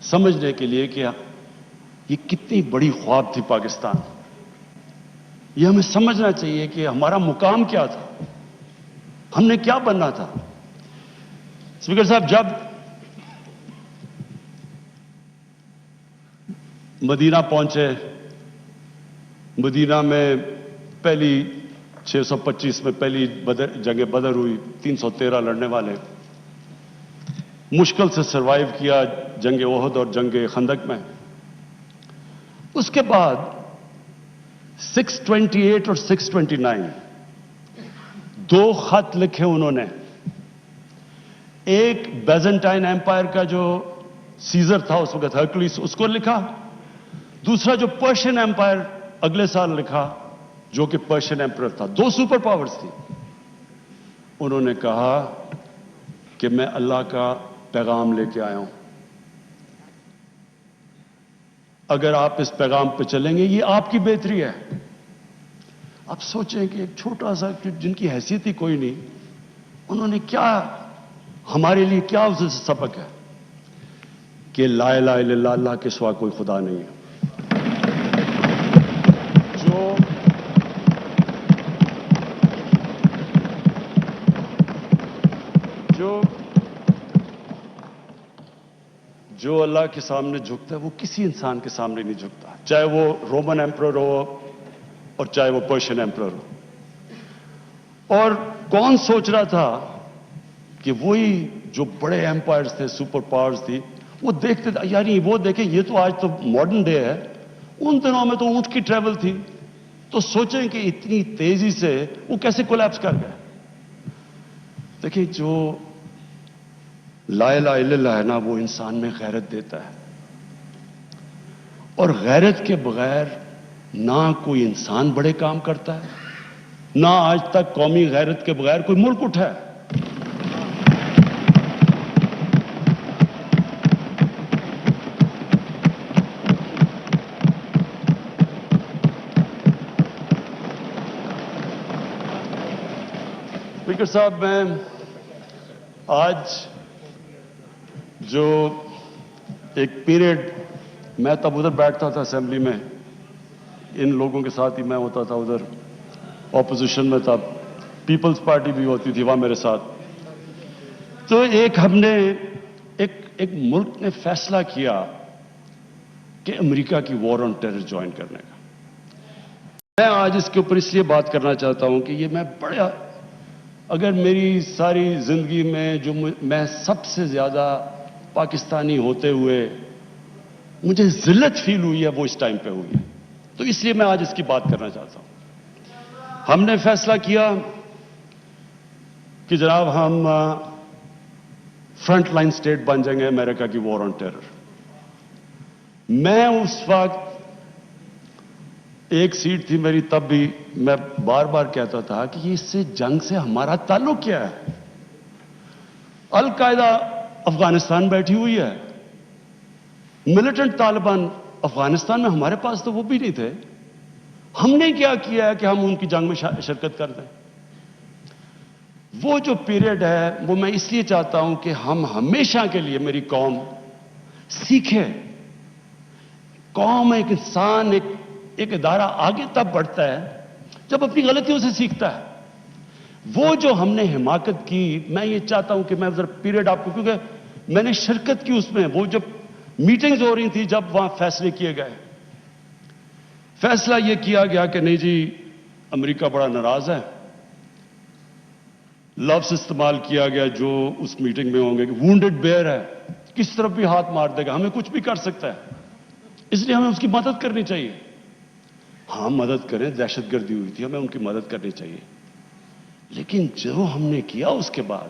سمجھنے کے لیے کہ یہ کتنی بڑی خواب تھی پاکستان. یہ ہمیں سمجھنا چاہیے کہ ہمارا مقام کیا تھا، ہم نے کیا بننا تھا. اسپیکر صاحب، جب مدینہ پہنچے، مدینہ میں پہلی 625 میں پہلی جنگ بدر ہوئی، 313 لڑنے والے، مشکل سے سروائیو کیا جنگ احد اور جنگ خندق میں. اس کے بعد 628 اور 629 دو خط لکھے انہوں نے. ایک بیزنٹائن ایمپائر کا جو سیزر تھا اس وقت، ہرکلیس، اس کو لکھا. دوسرا جو پرشین ایمپائر اگلے سال لکھا، جو کہ پرشین ایمپرر تھا. دو سپر پاورز تھی. انہوں نے کہا کہ میں اللہ کا پیغام لے کے آیا ہوں، اگر آپ اس پیغام پہ چلیں گے یہ آپ کی بہتری ہے. آپ سوچیں کہ ایک چھوٹا سا جن کی حیثیت ہی کوئی نہیں، انہوں نے کیا ہمارے لیے کیا اس سے سبق ہے کہ لا الہ الا اللہ، اللہ کے سوا کوئی خدا نہیں ہے. جو اللہ کے سامنے جھکتا ہے وہ کسی انسان کے سامنے نہیں جھکتا، چاہے وہ رومن ایمپرر ہو اور چاہے وہ پرشین ایمپرر ہو. اور کون سوچ رہا تھا کہ وہی جو بڑے ایمپائرز تھے، سپر پاورز تھی، وہ دیکھتے تھے یعنی وہ دیکھیں یہ تو آج تو ماڈرن ڈے ہے، ان دنوں میں تو اونٹ کی ٹریول تھی. تو سوچیں کہ اتنی تیزی سے وہ کیسے کولیپس کر گئے. دیکھیں جو لا الہ الا اللہ ہے نا، وہ انسان میں غیرت دیتا ہے، اور غیرت کے بغیر نہ کوئی انسان بڑے کام کرتا ہے، نہ آج تک قومی غیرت کے بغیر کوئی ملک اٹھا ہے. اسپیکر صاحب، میں آج جو ایک پیریڈ میں تب ادھر بیٹھتا تھا اسمبلی میں، ان لوگوں کے ساتھ ہی میں ہوتا تھا، ادھر اپوزیشن میں تھا، پیپلز پارٹی بھی ہوتی تھی وہاں میرے ساتھ. تو ایک ہم نے ایک ملک نے فیصلہ کیا کہ امریکہ کی وار آن ٹیرر جوائن کرنے کا. میں آج اس کے اوپر اس لیے بات کرنا چاہتا ہوں کہ یہ میں بڑا، اگر میری ساری زندگی میں جو میں سب سے زیادہ پاکستانی ہوتے ہوئے مجھے ذلت فیل ہوئی ہے وہ اس ٹائم پہ ہوئی ہے، تو اس لیے میں آج اس کی بات کرنا چاہتا ہوں. ہم نے فیصلہ کیا کہ جناب ہم فرنٹ لائن سٹیٹ بن جائیں گے امریکہ کی وار آن ٹیرر. میں اس وقت ایک سیٹ تھی میری، تب بھی میں بار بار کہتا تھا کہ اس سے جنگ سے ہمارا تعلق کیا ہے؟ القاعدہ افغانستان بیٹھی ہوئی ہے، ملیٹنٹ طالبان افغانستان میں، ہمارے پاس تو وہ بھی نہیں تھے. ہم نے کیا کیا ہے کہ ہم ان کی جنگ میں شرکت کر دیں؟ وہ جو پیریڈ ہے وہ میں اس لیے چاہتا ہوں کہ ہم ہمیشہ کے لیے، میری قوم سیکھے. قوم، ایک انسان، ایک ادارہ آگے تب بڑھتا ہے جب اپنی غلطیوں سے سیکھتا ہے. وہ جو ہم نے حماقت کی، میں یہ چاہتا ہوں کہ میں ذرا پیریڈ آپ کو، کیونکہ میں نے شرکت کی اس میں، وہ جب میٹنگز ہو رہی تھی، جب وہاں فیصلے کیے گئے، فیصلہ یہ کیا گیا کہ نہیں جی امریکہ بڑا ناراض ہے. لفظ استعمال کیا گیا جو اس میٹنگ میں ہوں گے کہ وونڈڈ بیئر ہے، کس طرف بھی ہاتھ مار دے گا، ہمیں کچھ بھی کر سکتا ہے، اس لیے ہمیں اس کی مدد کرنی چاہیے. ہاں مدد کریں، دہشت گردی ہوئی تھی، ہمیں ان کی مدد کرنی چاہیے. لیکن جو ہم نے کیا اس کے بعد،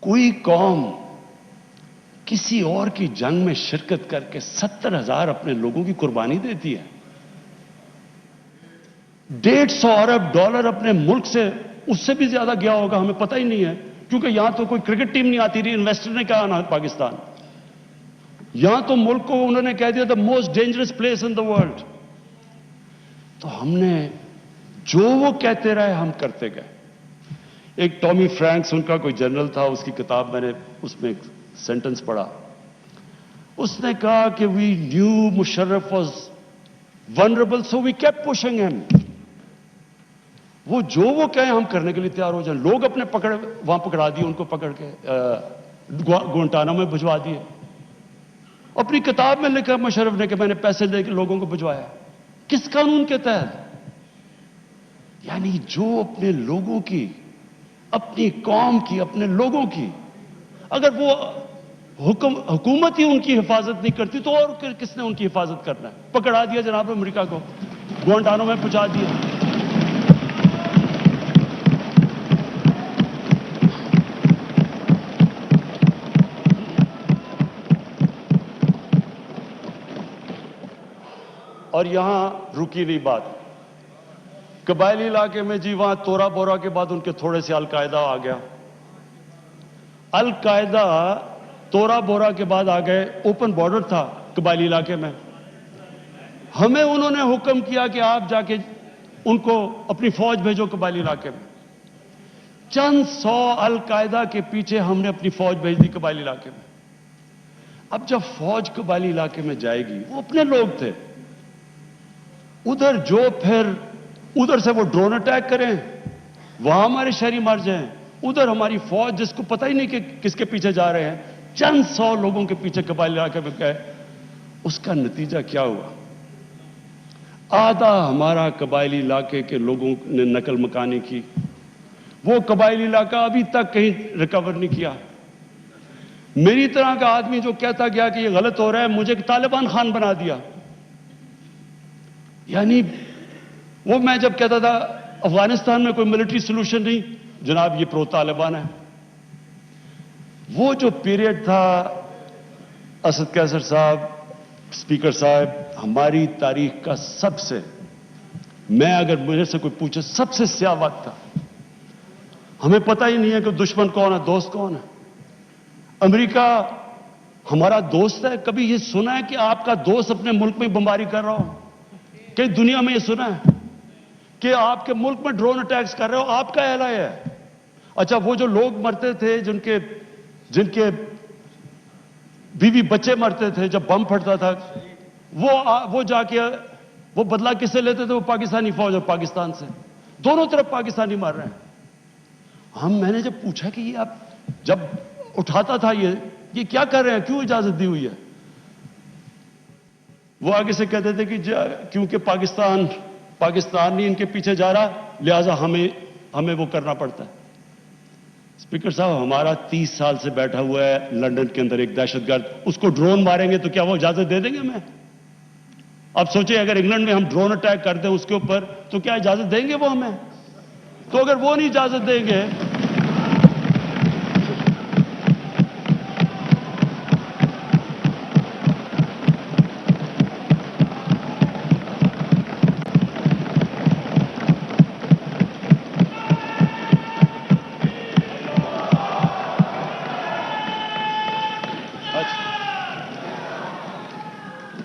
کوئی قوم کسی اور کی جنگ میں شرکت کر کے 70,000 اپنے لوگوں کی قربانی دیتی ہے. 150 ارب ڈالر اپنے ملک سے، اس سے بھی زیادہ گیا ہوگا، ہمیں پتہ ہی نہیں ہے، کیونکہ یہاں تو کوئی کرکٹ ٹیم نہیں آتی رہی، انویسٹر نے کہا نا پاکستان. یہاں تو ملک کو انہوں نے کہہ دیا the most dangerous place in the world. تو ہم نے جو وہ کہتے رہے ہم کرتے گئے. ایک ٹامی فرینکس ان کا کوئی جنرل تھا، اس کی کتاب میں نے اس میں ایک سینٹنس پڑھا. اس نے کہا کہ we knew Musharraf was vulnerable so we kept pushing him. وہ جو وہ کہیں ہم کرنے کے لیے تیار ہو جائیں. لوگ اپنے وہاں پکڑا دیے، ان کو پکڑ کے گوانٹانامو میں بھجوا دیے. اپنی کتاب میں لکھا مشرف نے کہ میں نے پیسے دے کے لوگوں کو بھجوایا. کس قانون کے تحت؟ یعنی جو اپنے لوگوں کی، اپنی قوم کی، اپنے لوگوں کی، اگر وہ حکومت ہی ان کی حفاظت نہیں کرتی تو اور کس نے ان کی حفاظت کرنا ہے؟ پکڑا دیا جناب امریکہ کو، گوانٹانامو میں پہنچا دیا. اور یہاں رکی نہیں بات. قبائلی علاقے میں جی وہاں تورا بورا کے بعد ان کے تھوڑے سے القاعدہ آ گیا. القاعدہ تورا بورا کے بعد آ گئے. اوپن بارڈر تھا قبائلی علاقے میں. ہمیں انہوں نے حکم کیا کہ آپ جا کے ان کو اپنی فوج بھیجو قبائلی علاقے میں. چند سو القاعدہ کے پیچھے ہم نے اپنی فوج بھیج دی قبائلی علاقے میں. اب جب فوج قبائلی علاقے میں جائے گی، وہ اپنے لوگ تھے ادھر، جو پھر ادھر سے وہ ڈرون اٹیک کریں، وہاں ہمارے شہری مر جائیں، ادھر ہماری فوج جس کو پتہ ہی نہیں کہ کس کے پیچھے جا رہے ہیں، چند سو لوگوں کے پیچھے قبائلی علاقے میں گئے. اس کا نتیجہ کیا ہوا؟ آدھا ہمارا قبائلی علاقے کے لوگوں نے نقل مکانی کی. وہ قبائلی علاقہ ابھی تک کہیں ریکور نہیں کیا. میری طرح کا آدمی جو کہتا گیا کہ یہ غلط ہو رہا ہے، مجھے طالبان خان بنا دیا. یعنی وہ میں جب کہتا تھا افغانستان میں کوئی ملٹری سلوشن نہیں، جناب یہ پرو طالبان ہے. وہ جو پیریڈ تھا اسد قیصر صاحب، اسپیکر صاحب، ہماری تاریخ کا سب سے، میں اگر مجھے سے کوئی پوچھے، سب سے سیاہ وقت تھا. ہمیں پتہ ہی نہیں ہے کہ دشمن کون ہے، دوست کون ہے. امریکہ ہمارا دوست ہے. کبھی یہ سنا ہے کہ آپ کا دوست اپنے ملک میں بمباری کر رہا ہو؟ کئی دنیا میں یہ سنا ہے کہ آپ کے ملک میں ڈرون اٹیکس کر رہے ہو؟ آپ کا اہل ہے. اچھا وہ جو لوگ مرتے تھے، جن کے بیوی بچے مرتے تھے جب بم پھٹتا تھا، وہ جا کے وہ بدلہ کس سے لیتے تھے؟ وہ پاکستانی فوج اور پاکستان سے. دونوں طرف پاکستانی مر رہے ہیں. میں نے جب پوچھا کہ یہ آپ جب اٹھاتا تھا یہ کیا کر رہے ہیں، کیوں اجازت دی ہوئی ہے؟ وہ آگے سے کہتے تھے کہ کیونکہ پاکستان نہیں ان کے پیچھے جا رہا لہذا ہمیں وہ کرنا پڑتا ہے. اسپیکر صاحب ہمارا 30 سال سے بیٹھا ہوا ہے لندن کے اندر ایک دہشت گرد, اس کو ڈرون ماریں گے تو کیا وہ اجازت دے دیں گے ہمیں؟ اب سوچیں اگر انگلینڈ میں ہم ڈرون اٹیک کر دیں اس کے اوپر تو کیا اجازت دیں گے وہ ہمیں؟ تو اگر وہ نہیں اجازت دیں گے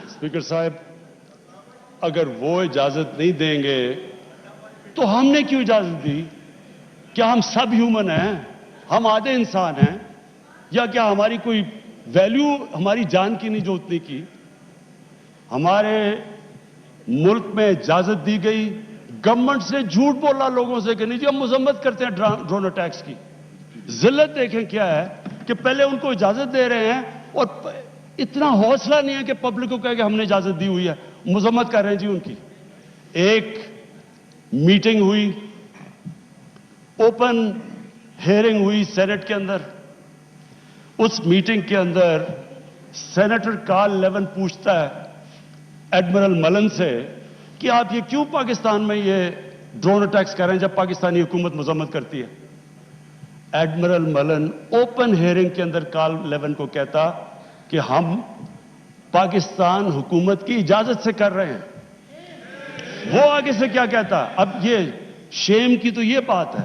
اسپیکر صاحب اگر وہ اجازت نہیں دیں گے تو ہم نے کیوں اجازت دی؟ کیا ہم سب ہیومن ہیں؟ ہم آدھے انسان ہیں؟ یا کیا ہماری کوئی ویلیو ہماری جان کی نہیں جو اتنی کی؟ ہمارے ملک میں اجازت دی گئی, گورنمنٹ سے جھوٹ بولا لوگوں سے کہ نہیں جی ہم مذمت کرتے ہیں ڈرون اٹیکس کی. ذلت دیکھیں کیا ہے کہ پہلے ان کو اجازت دے رہے ہیں اور اتنا حوصلہ نہیں ہے کہ پبلک کو کہے کہ ہم نے اجازت دی ہوئی ہے, مذمت کر رہے ہیں جی ان کی. ایک میٹنگ ہوئی, اوپن ہیئرنگ ہوئی سینٹ کے اندر. اس میٹنگ کے اندر سینیٹر کارل لیون پوچھتا ہے ایڈمرل ملن سے کہ آپ یہ کیوں پاکستان میں یہ ڈرون اٹیکس کر رہے ہیں جب پاکستانی حکومت مذمت کرتی ہے؟ ایڈمرل ملن اوپن ہیئرنگ کے اندر کارل لیون کو کہتا کہ ہم پاکستان حکومت کی اجازت سے کر رہے ہیں. وہ آگے سے کیا کہتا؟ اب یہ شیم کی تو یہ بات ہے,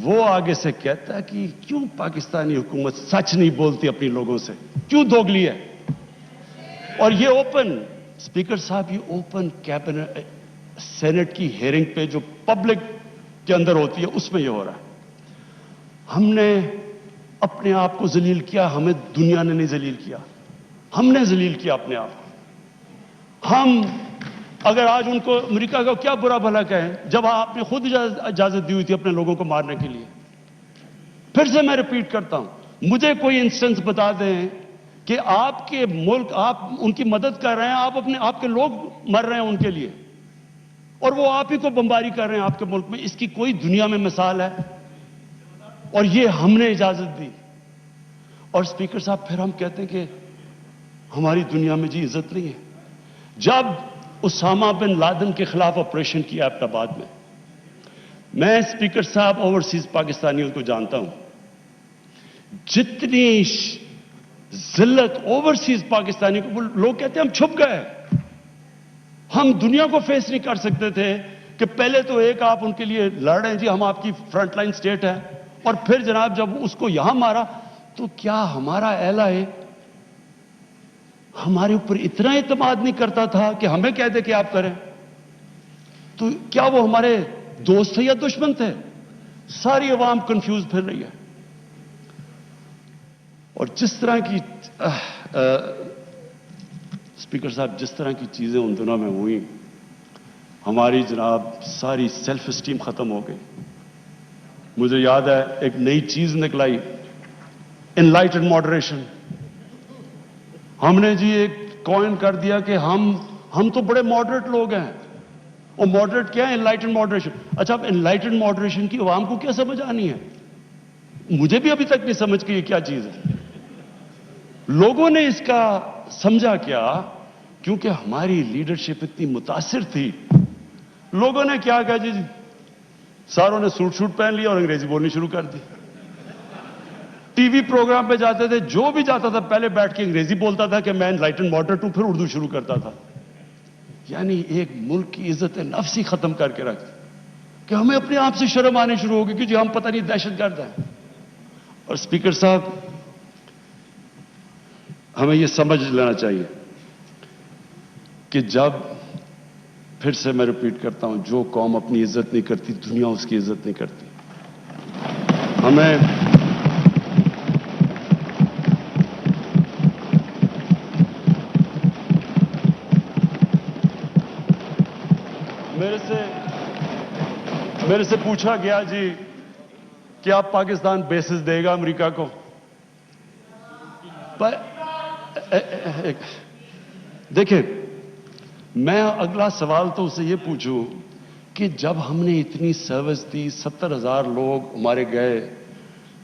وہ آگے سے کہتا ہے کہ کیوں پاکستانی حکومت سچ نہیں بولتی اپنی لوگوں سے, کیوں دوگلی ہے؟ اور یہ اوپن, اسپیکر صاحب یہ اوپن کیبنٹ سینٹ کی ہیئرنگ پہ جو پبلک کے اندر ہوتی ہے اس میں یہ ہو رہا ہے. ہم نے اپنے آپ کو ذلیل کیا, ہمیں دنیا نے نہیں ذلیل کیا, ہم نے ذلیل کیا اپنے آپ کو. ہم اگر آج ان کو امریکہ کا کیا برا بھلا کہیں جب آپ نے خود اجازت دی ہوئی تھی اپنے لوگوں کو مارنے کے لیے. پھر سے میں ریپیٹ کرتا ہوں, مجھے کوئی انسٹنس بتا دیں کہ آپ کے ملک آپ ان کی مدد کر رہے ہیں, آپ کے لوگ مر رہے ہیں ان کے لیے اور وہ آپ ہی کو بمباری کر رہے ہیں آپ کے ملک میں. اس کی کوئی دنیا میں مثال ہے؟ اور یہ ہم نے اجازت دی. اور اسپیکر صاحب پھر ہم کہتے ہیں کہ ہماری دنیا میں جی عزت نہیں ہے. جب اسامہ بن لادن کے خلاف آپریشن کیا ایبٹ آباد میں اسپیکر صاحب اوورسیز پاکستانیوں کو جانتا ہوں, جتنی ذلت اوورسیز پاکستانی کو, لوگ کہتے ہیں ہم چھپ گئے, ہم دنیا کو فیس نہیں کر سکتے تھے کہ پہلے تو ایک آپ ان کے لیے لڑ رہے ہیں جی ہم آپ کی فرنٹ لائن سٹیٹ ہے, اور پھر جناب جب اس کو یہاں مارا تو کیا ہمارا اعلی ہمارے اوپر اتنا اعتماد نہیں کرتا تھا کہ ہمیں کہہ دے کہ آپ کریں؟ تو کیا وہ ہمارے دوست تھے یا دشمن تھے؟ ساری عوام کنفیوز پھر رہی ہے. اور جس طرح کی اسپیکر صاحب جس طرح کی چیزیں ان دنوں میں ہوئیں, ہماری جناب ساری سیلف اسٹیم ختم ہو گئی. مجھے یاد ہے ایک نئی چیز نکلائی, انلائٹنڈ ماڈریشن. ہم نے جی ایک کوائن کر دیا کہ ہم تو بڑے ماڈریٹ لوگ ہیں. اور ماڈریٹ کیا ہے؟ Enlightened moderation. اچھا اب انلائٹنڈ ماڈریشن کی عوام کو کیا سمجھ آنی ہے؟ مجھے بھی ابھی تک نہیں سمجھ کہ یہ کیا چیز ہے. لوگوں نے اس کا سمجھا کیا؟ کیونکہ ہماری لیڈرشپ اتنی متاثر تھی. لوگوں نے کیا کہا جی ساروں نے سوٹ پہن لیا اور انگریزی بولنی شروع کر دی. ٹی وی پروگرام پہ جاتے تھے, جو بھی جاتا تھا پہلے بیٹھ کے انگریزی بولتا تھا کہ میں انلائٹنڈ ماڈریٹ ہوں, پھر اردو شروع کرتا تھا. یعنی ایک ملک کی عزت نفس ہی ختم کر کے رکھ کہ ہمیں اپنے آپ سے شرم آنی شروع ہوگی کہ جی ہم پتہ نہیں دہشت گرد ہیں. اور اسپیکر صاحب ہمیں یہ سمجھ لینا چاہیے کہ جب, پھر سے میں ریپیٹ کرتا ہوں, جو قوم اپنی عزت نہیں کرتی دنیا اس کی عزت نہیں کرتی. ہمیں میرے سے پوچھا گیا جی کہ آپ پاکستان بیسز دے گا امریکہ کو؟ دیکھیں میں اگلا سوال تو اسے یہ پوچھوں کہ جب ہم نے اتنی سروس دی 70,000 لوگ ہمارے گئے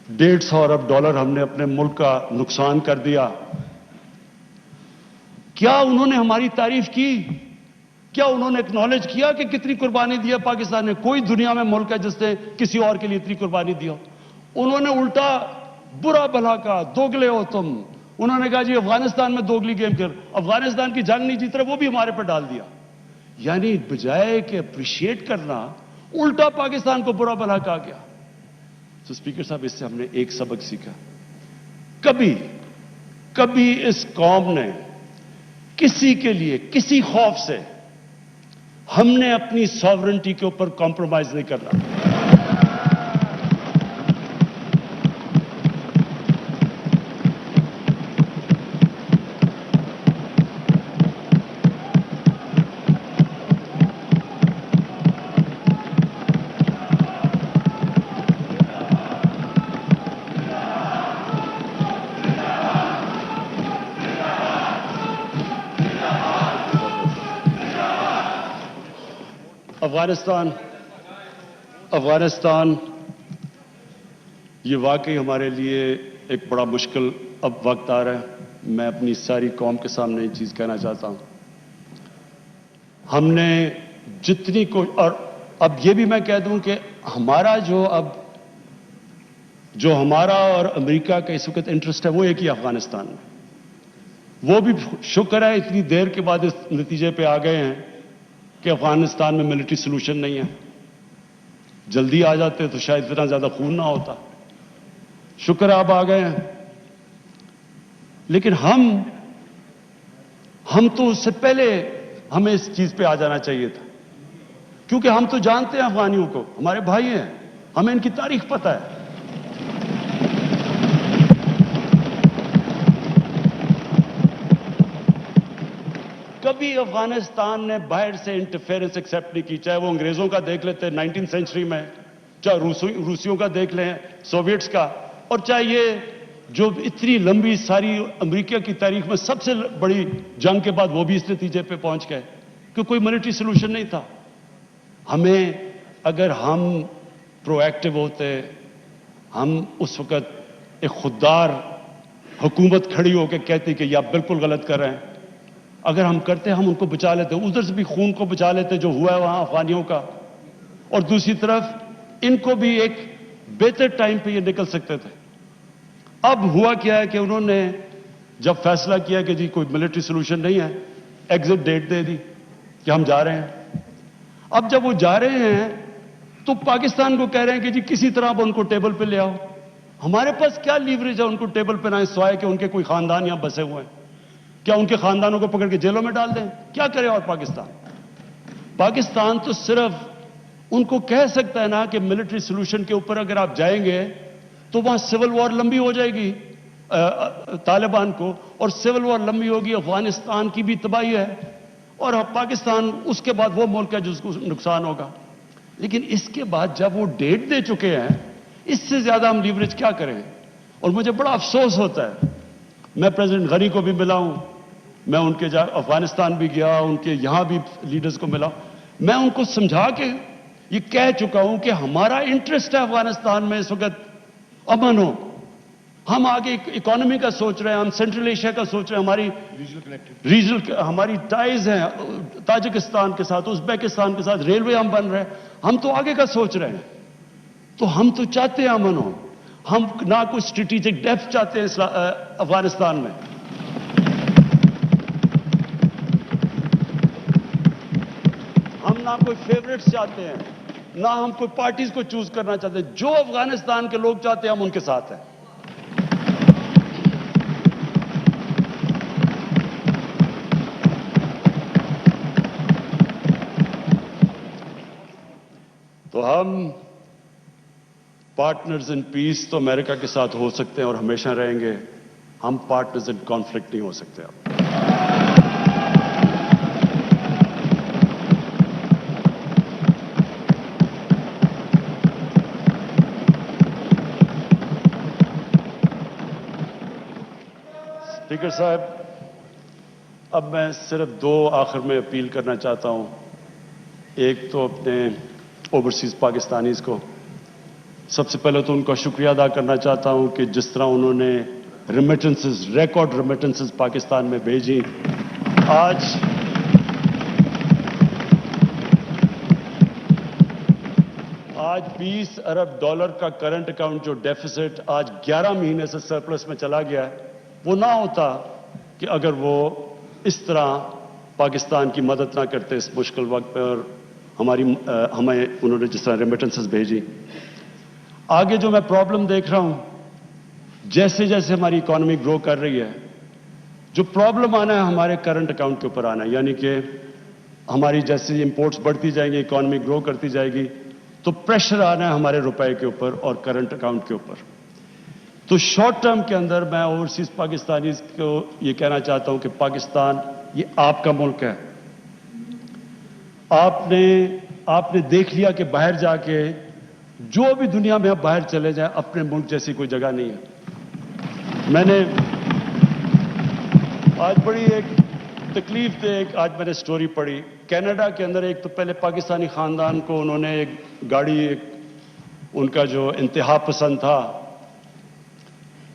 $150 ارب ہم نے اپنے ملک کا نقصان کر دیا کیا انہوں نے ہماری تعریف کی کیا انہوں نے اکنالج کیا کہ کتنی قربانی دیا پاکستان نے کوئی دنیا میں ملک ہے جس نے کسی اور کے لیے اتنی قربانی دیا انہوں نے الٹا برا بھلا کہا دوگلے ہو تم انہوں نے کہا جی افغانستان میں دوگلی گیم کر افغانستان کی جنگ نہیں جیت رہے وہ بھی ہمارے پر ڈال دیا یعنی بجائے کہ اپریشیٹ کرنا الٹا پاکستان کو برا بھلا کہا گیا تو اسپیکر صاحب اس سے ہم نے ایک سبق سیکھا کبھی اس قوم نے کسی کے لیے کسی خوف سے ہم نے اپنی ساورنٹی کے اوپر کمپرومائز نہیں کرنا افغانستان یہ واقعی ہمارے لیے ایک بڑا مشکل اب وقت آ رہا ہے میں اپنی ساری قوم کے سامنے یہ چیز کہنا چاہتا ہوں ہم نے جتنی کو اور اب یہ بھی میں کہہ دوں کہ ہمارا جو ہمارا اور امریکہ کا اس وقت انٹرسٹ ہے وہ ایک ہی افغانستان میں وہ بھی شکر ہے اتنی دیر کے بعد اس نتیجے پہ آ گئے ہیں کہ افغانستان میں ملٹری سولوشن نہیں ہے جلدی آ جاتے تو شاید اتنا زیادہ خون نہ ہوتا شکر آپ آ گئے ہیں لیکن ہم تو اس سے پہلے ہمیں اس چیز پہ آ جانا چاہیے تھا کیونکہ ہم تو جانتے ہیں افغانیوں کو ہمارے بھائی ہیں ہمیں ان کی تاریخ پتہ ہے کبھی افغانستان نے باہر سے انٹرفیئرنس ایکسیپٹ نہیں کی چاہے وہ انگریزوں کا دیکھ لیتے 19 سینچری میں چاہے روسیوں کا دیکھ لیں سوویٹس کا اور چاہے یہ جو اتنی لمبی ساری امریکہ کی تاریخ میں سب سے بڑی جنگ کے بعد وہ بھی اس نتیجے پہ پہنچ گئے کہ کوئی ملٹری سولوشن نہیں تھا ہمیں اگر ہم پرو ایکٹیو ہوتے ہم اس وقت ایک خوددار حکومت کھڑی ہو کے کہتی کہ یہ آپ بالکل غلط کر رہے ہیں اگر ہم کرتے ہم ان کو بچا لیتے ادھر سے بھی خون کو بچا لیتے جو ہوا ہے وہاں افغانیوں کا اور دوسری طرف ان کو بھی ایک بہتر ٹائم پہ یہ نکل سکتے تھے اب ہوا کیا ہے کہ انہوں نے جب فیصلہ کیا کہ جی کوئی ملٹری سولوشن نہیں ہے ایگزٹ ڈیٹ دے دی کہ ہم جا رہے ہیں اب جب وہ جا رہے ہیں تو پاکستان کو کہہ رہے ہیں کہ جی کسی طرح اب ان کو ٹیبل پہ لے آؤ ہمارے پاس کیا لیوریج ہے ان کو ٹیبل پہ نہ سوائے کہ ان کے کوئی خاندان یہاں بسے ہوئے ہیں کیا ان کے خاندانوں کو پکڑ کے جیلوں میں ڈال دیں کیا کرے اور پاکستان تو صرف ان کو کہہ سکتا ہے نا کہ ملٹری سولوشن کے اوپر اگر آپ جائیں گے تو وہاں سول وار لمبی ہو جائے گی طالبان کو اور سول وار لمبی ہوگی افغانستان کی بھی تباہی ہے اور پاکستان اس کے بعد وہ ملک ہے جس کو نقصان ہوگا لیکن اس کے بعد جب وہ ڈیٹ دے چکے ہیں اس سے زیادہ ہم لیوریج کیا کریں اور مجھے بڑا افسوس ہوتا ہے میں پریزیڈنٹ غنی کو بھی ملا ہوں میں ان کے افغانستان بھی گیا ان کے یہاں بھی لیڈرز کو ملا میں ان کو سمجھا کے یہ کہہ چکا ہوں کہ ہمارا انٹرسٹ ہے افغانستان میں اس وقت امن ہو ہم آگے اکانومی کا سوچ رہے ہیں ہم سینٹرل ایشیا کا سوچ رہے ہیں ہماری ریجنل ہماری ٹائز ہیں تاجکستان کے ساتھ ازبیکستان کے ساتھ ریلوے ہم بن رہے ہیں ہم تو آگے کا سوچ رہے ہیں تو ہم تو چاہتے ہیں امن ہو ہم نہ کوئی اسٹریٹجک ڈیپتھ چاہتے ہیں افغانستان میں ہم نہ کوئی فیوریٹس چاہتے ہیں نہ ہم کوئی پارٹیز کو چوز کرنا چاہتے ہیں جو افغانستان کے لوگ چاہتے ہیں ہم ان کے ساتھ ہیں تو ہم پارٹنرز ان پیس تو امریکہ کے ساتھ ہو سکتے ہیں اور ہمیشہ رہیں گے ہم پارٹنرز ان کانفلکٹ نہیں ہو سکتے اب اسپیکر صاحب اب میں صرف دو آخر میں اپیل کرنا چاہتا ہوں. ایک تو اپنے اوورسیز پاکستانیز کو سب سے پہلے تو ان کا شکریہ ادا کرنا چاہتا ہوں کہ جس طرح انہوں نے ریمیٹنسز، ریکارڈ ریمیٹنسز پاکستان میں بھیجی. آج 20 ارب ڈالر کا کرنٹ اکاؤنٹ جو ڈیفیسٹ آج 11 مہینے سے سرپلس میں چلا گیا ہے، وہ نہ ہوتا کہ اگر وہ اس طرح پاکستان کی مدد نہ کرتے اس مشکل وقت پہ، اور ہمیں انہوں نے جس طرح ریمیٹنسز بھیجی. آگے جو میں پرابلم دیکھ رہا ہوں، جیسے جیسے ہماری اکانومی گرو کر رہی ہے، جو پرابلم آنا ہے ہمارے کرنٹ اکاؤنٹ کے اوپر آنا ہے. یعنی کہ ہماری جیسے امپورٹس بڑھتی جائیں گی، اکانومی گرو کرتی جائے گی، تو پریشر آنا ہے ہمارے روپے کے اوپر اور کرنٹ اکاؤنٹ کے اوپر. تو شارٹ ٹرم کے اندر میں اوورسیز پاکستانیز کو یہ کہنا چاہتا ہوں کہ پاکستان یہ آپ کا ملک ہے. آپ نے دیکھ لیا کہ باہر جا کے جو بھی دنیا میں آپ باہر چلے جائیں، اپنے ملک جیسی کوئی جگہ نہیں ہے. میں نے آج بڑی ایک تکلیف دہ آج میں نے سٹوری پڑھی. کینیڈا کے اندر ایک تو پہلے پاکستانی خاندان کو انہوں نے ایک گاڑی، ان کا جو انتہا پسند تھا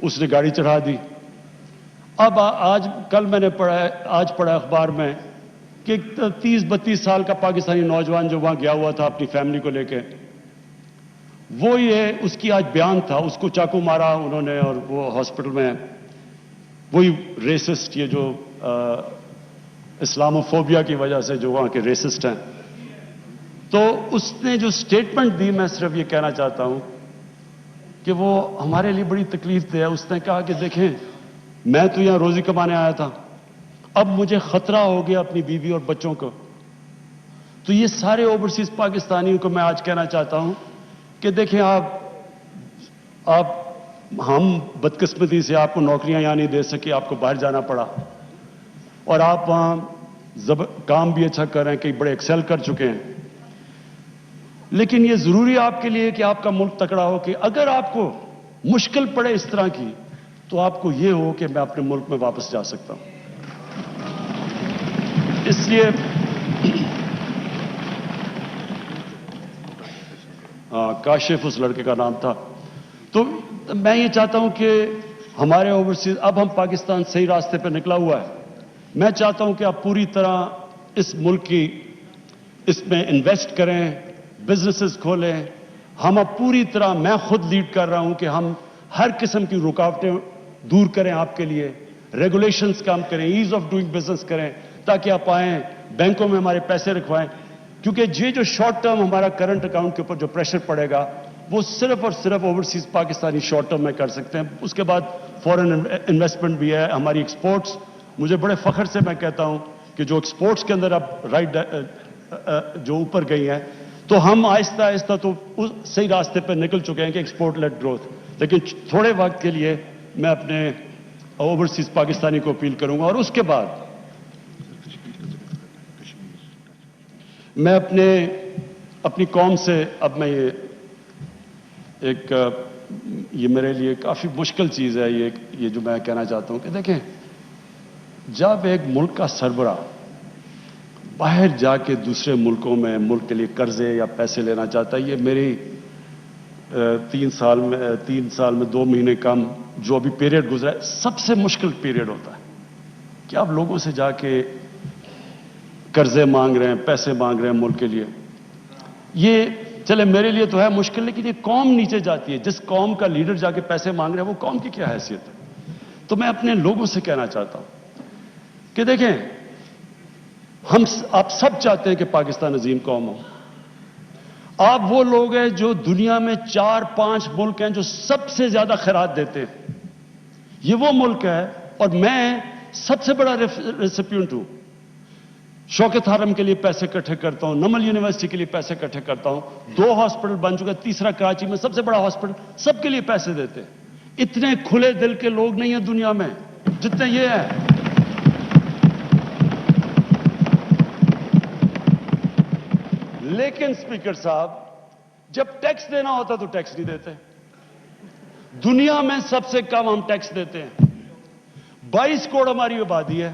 اس نے گاڑی چڑھا دی. اب کل میں نے پڑھا اخبار میں کہ 30-32 سال کا پاکستانی نوجوان جو وہاں گیا ہوا تھا اپنی فیملی کو لے کے، وہ اس کی آج بیان تھا، اس کو چاقو مارا انہوں نے اور وہ ہاسپٹل میں. وہی ریسسٹ، یہ جو اسلاموفوبیا کی وجہ سے جو وہاں کے ریسسٹ ہیں. تو اس نے جو سٹیٹمنٹ دی، میں صرف یہ کہنا چاہتا ہوں کہ وہ ہمارے لیے بڑی تکلیف دہ ہے. اس نے کہا کہ دیکھیں، میں تو یہاں روزی کمانے آیا تھا، اب مجھے خطرہ ہو گیا اپنی بیوی اور بچوں کو. تو یہ سارے اوورسیز پاکستانیوں کو میں آج کہنا چاہتا ہوں کہ دیکھیں، ہم بدقسمتی سے آپ کو نوکریاں یہاں نہیں دے سکے، آپ کو باہر جانا پڑا، اور آپ وہاں کام بھی اچھا کر رہے ہیں، کئی بڑے ایکسل کر چکے ہیں. لیکن یہ ضروری ہے آپ کے لیے کہ آپ کا ملک تکڑا ہو، کہ اگر آپ کو مشکل پڑے اس طرح کی، تو آپ کو یہ ہو کہ میں اپنے ملک میں واپس جا سکتا ہوں. اس لیے کاشف اس لڑکے کا نام تھا. تو میں یہ چاہتا ہوں کہ ہمارے اوورسیز، اب ہم پاکستان صحیح راستے پہ نکلا ہوا ہے. میں چاہتا ہوں کہ آپ پوری طرح اس ملک کی اس میں انویسٹ کریں، بزنسز کھولیں. ہم اب پوری طرح، میں خود لیڈ کر رہا ہوں کہ ہم ہر قسم کی رکاوٹیں دور کریں آپ کے لیے، ریگولیشنز کام کریں، ایز آف ڈوئنگ بزنس کریں، تاکہ آپ آئیں بینکوں میں ہمارے پیسے رکھوائیں. کیونکہ یہ جو شارٹ ٹرم ہمارا کرنٹ اکاؤنٹ کے اوپر جو پریشر پڑے گا، وہ صرف اور صرف اوورسیز پاکستانی شارٹ ٹرم میں کر سکتے ہیں. اس کے بعد فورن انویسٹمنٹ بھی ہے، ہماری ایکسپورٹس. مجھے بڑے فخر سے میں کہتا ہوں کہ جو ایکسپورٹس کے اندر اب جو اوپر گئی ہیں، تو ہم آہستہ آہستہ تو صحیح راستے پہ نکل چکے ہیں کہ ایکسپورٹ لیڈ گروتھ. لیکن تھوڑے وقت کے لیے میں اپنے اوورسیز پاکستانی کو اپیل کروں گا. اور اس کے بعد میں اپنی قوم سے، اب میں یہ میرے لیے کافی مشکل چیز ہے یہ جو میں کہنا چاہتا ہوں کہ دیکھیں، جب ایک ملک کا سربراہ باہر جا کے دوسرے ملکوں میں ملک کے لیے قرضے یا پیسے لینا چاہتا ہے، یہ میری 3 سال میں 2 مہینے کم جو ابھی پیریڈ گزرا ہے، سب سے مشکل پیریڈ ہوتا ہے کہ آپ لوگوں سے جا کے قرضے مانگ رہے ہیں، پیسے مانگ رہے ہیں ملک کے لیے. یہ چلے میرے لیے تو ہے مشکل، لیکن یہ قوم نیچے جاتی ہے. جس قوم کا لیڈر جا کے پیسے مانگ رہے ہیں، وہ قوم کی کیا حیثیت ہے؟ تو میں اپنے لوگوں سے کہنا چاہتا ہوں کہ دیکھیں، آپ سب چاہتے ہیں کہ پاکستان عظیم قوم ہو. آپ وہ لوگ ہیں جو دنیا میں 4-5 ملک ہیں جو سب سے زیادہ خیرات دیتے ہیں. یہ وہ ملک ہے، اور میں سب سے بڑا ریسیپینٹ ہوں. شوکت حرم کے لیے پیسے اکٹھے کرتا ہوں، نمل یونیورسٹی کے لیے پیسے اکٹھے کرتا ہوں. 2 ہاسپٹل بن چکے، تیسرا کراچی میں سب سے بڑا ہاسپٹل، سب کے لیے پیسے دیتے. اتنے کھلے دل کے لوگ نہیں ہیں دنیا میں جتنے یہ ہیں. لیکن اسپیکر صاحب، جب ٹیکس دینا ہوتا تو ٹیکس نہیں دیتے. دنیا میں سب سے کم ہم ٹیکس دیتے ہیں. 22 کروڑ ہماری آبادی ہے.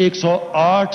108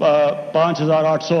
5,800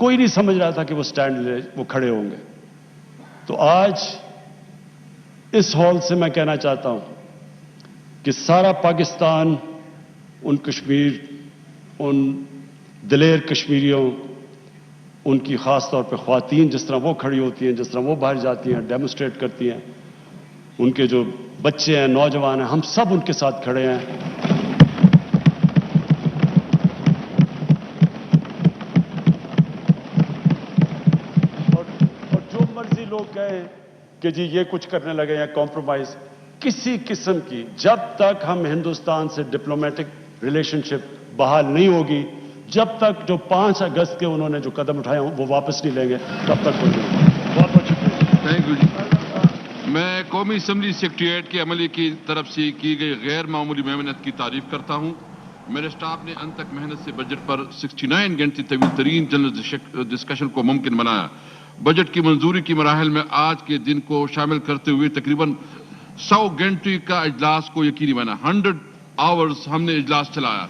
کوئی نہیں سمجھ رہا تھا کہ وہ سٹینڈ لے وہ کھڑے ہوں گے. تو آج اس ہال سے میں کہنا چاہتا ہوں کہ سارا پاکستان ان کشمیر، ان دلیر کشمیریوں، ان کی خاص طور پہ خواتین جس طرح وہ کھڑی ہوتی ہیں، جس طرح وہ باہر جاتی ہیں، ڈیمونسٹریٹ کرتی ہیں، ان کے جو بچے ہیں، نوجوان ہیں، ہم سب ان کے ساتھ کھڑے ہیں. اور جو مرضی لوگ کہیں کہ جی یہ کچھ کرنے لگے یا کمپرومائز، کسی قسم کی، جب تک ہم ہندوستان سے ڈپلومیٹک ریلیشن شپ بحال نہیں ہوگی، جب تک جو 5 اگست کے انہوں نے جو قدم اٹھائے ہوں وہ واپس نہیں لیں گے، تب تک کوئی نہیں. بہت بہت شکریہ. تھینک یو جی. میں قومی اسمبلی سیکریٹریٹ کے عملے کی طرف سے کی گئی غیر معمولی محنت کی تعریف کرتا ہوں. میرے سٹاف نے انتک محنت سے بجٹ پر 69 گھنٹے طویل ترین جنرل ڈسکشن کو ممکن بنایا. بجٹ کی منظوری کی مراحل میں آج کے دن کو شامل کرتے ہوئے تقریباً 100 گھنٹے کا اجلاس کو یقینی بنا. 100 آورز ہم نے اجلاس چلایا.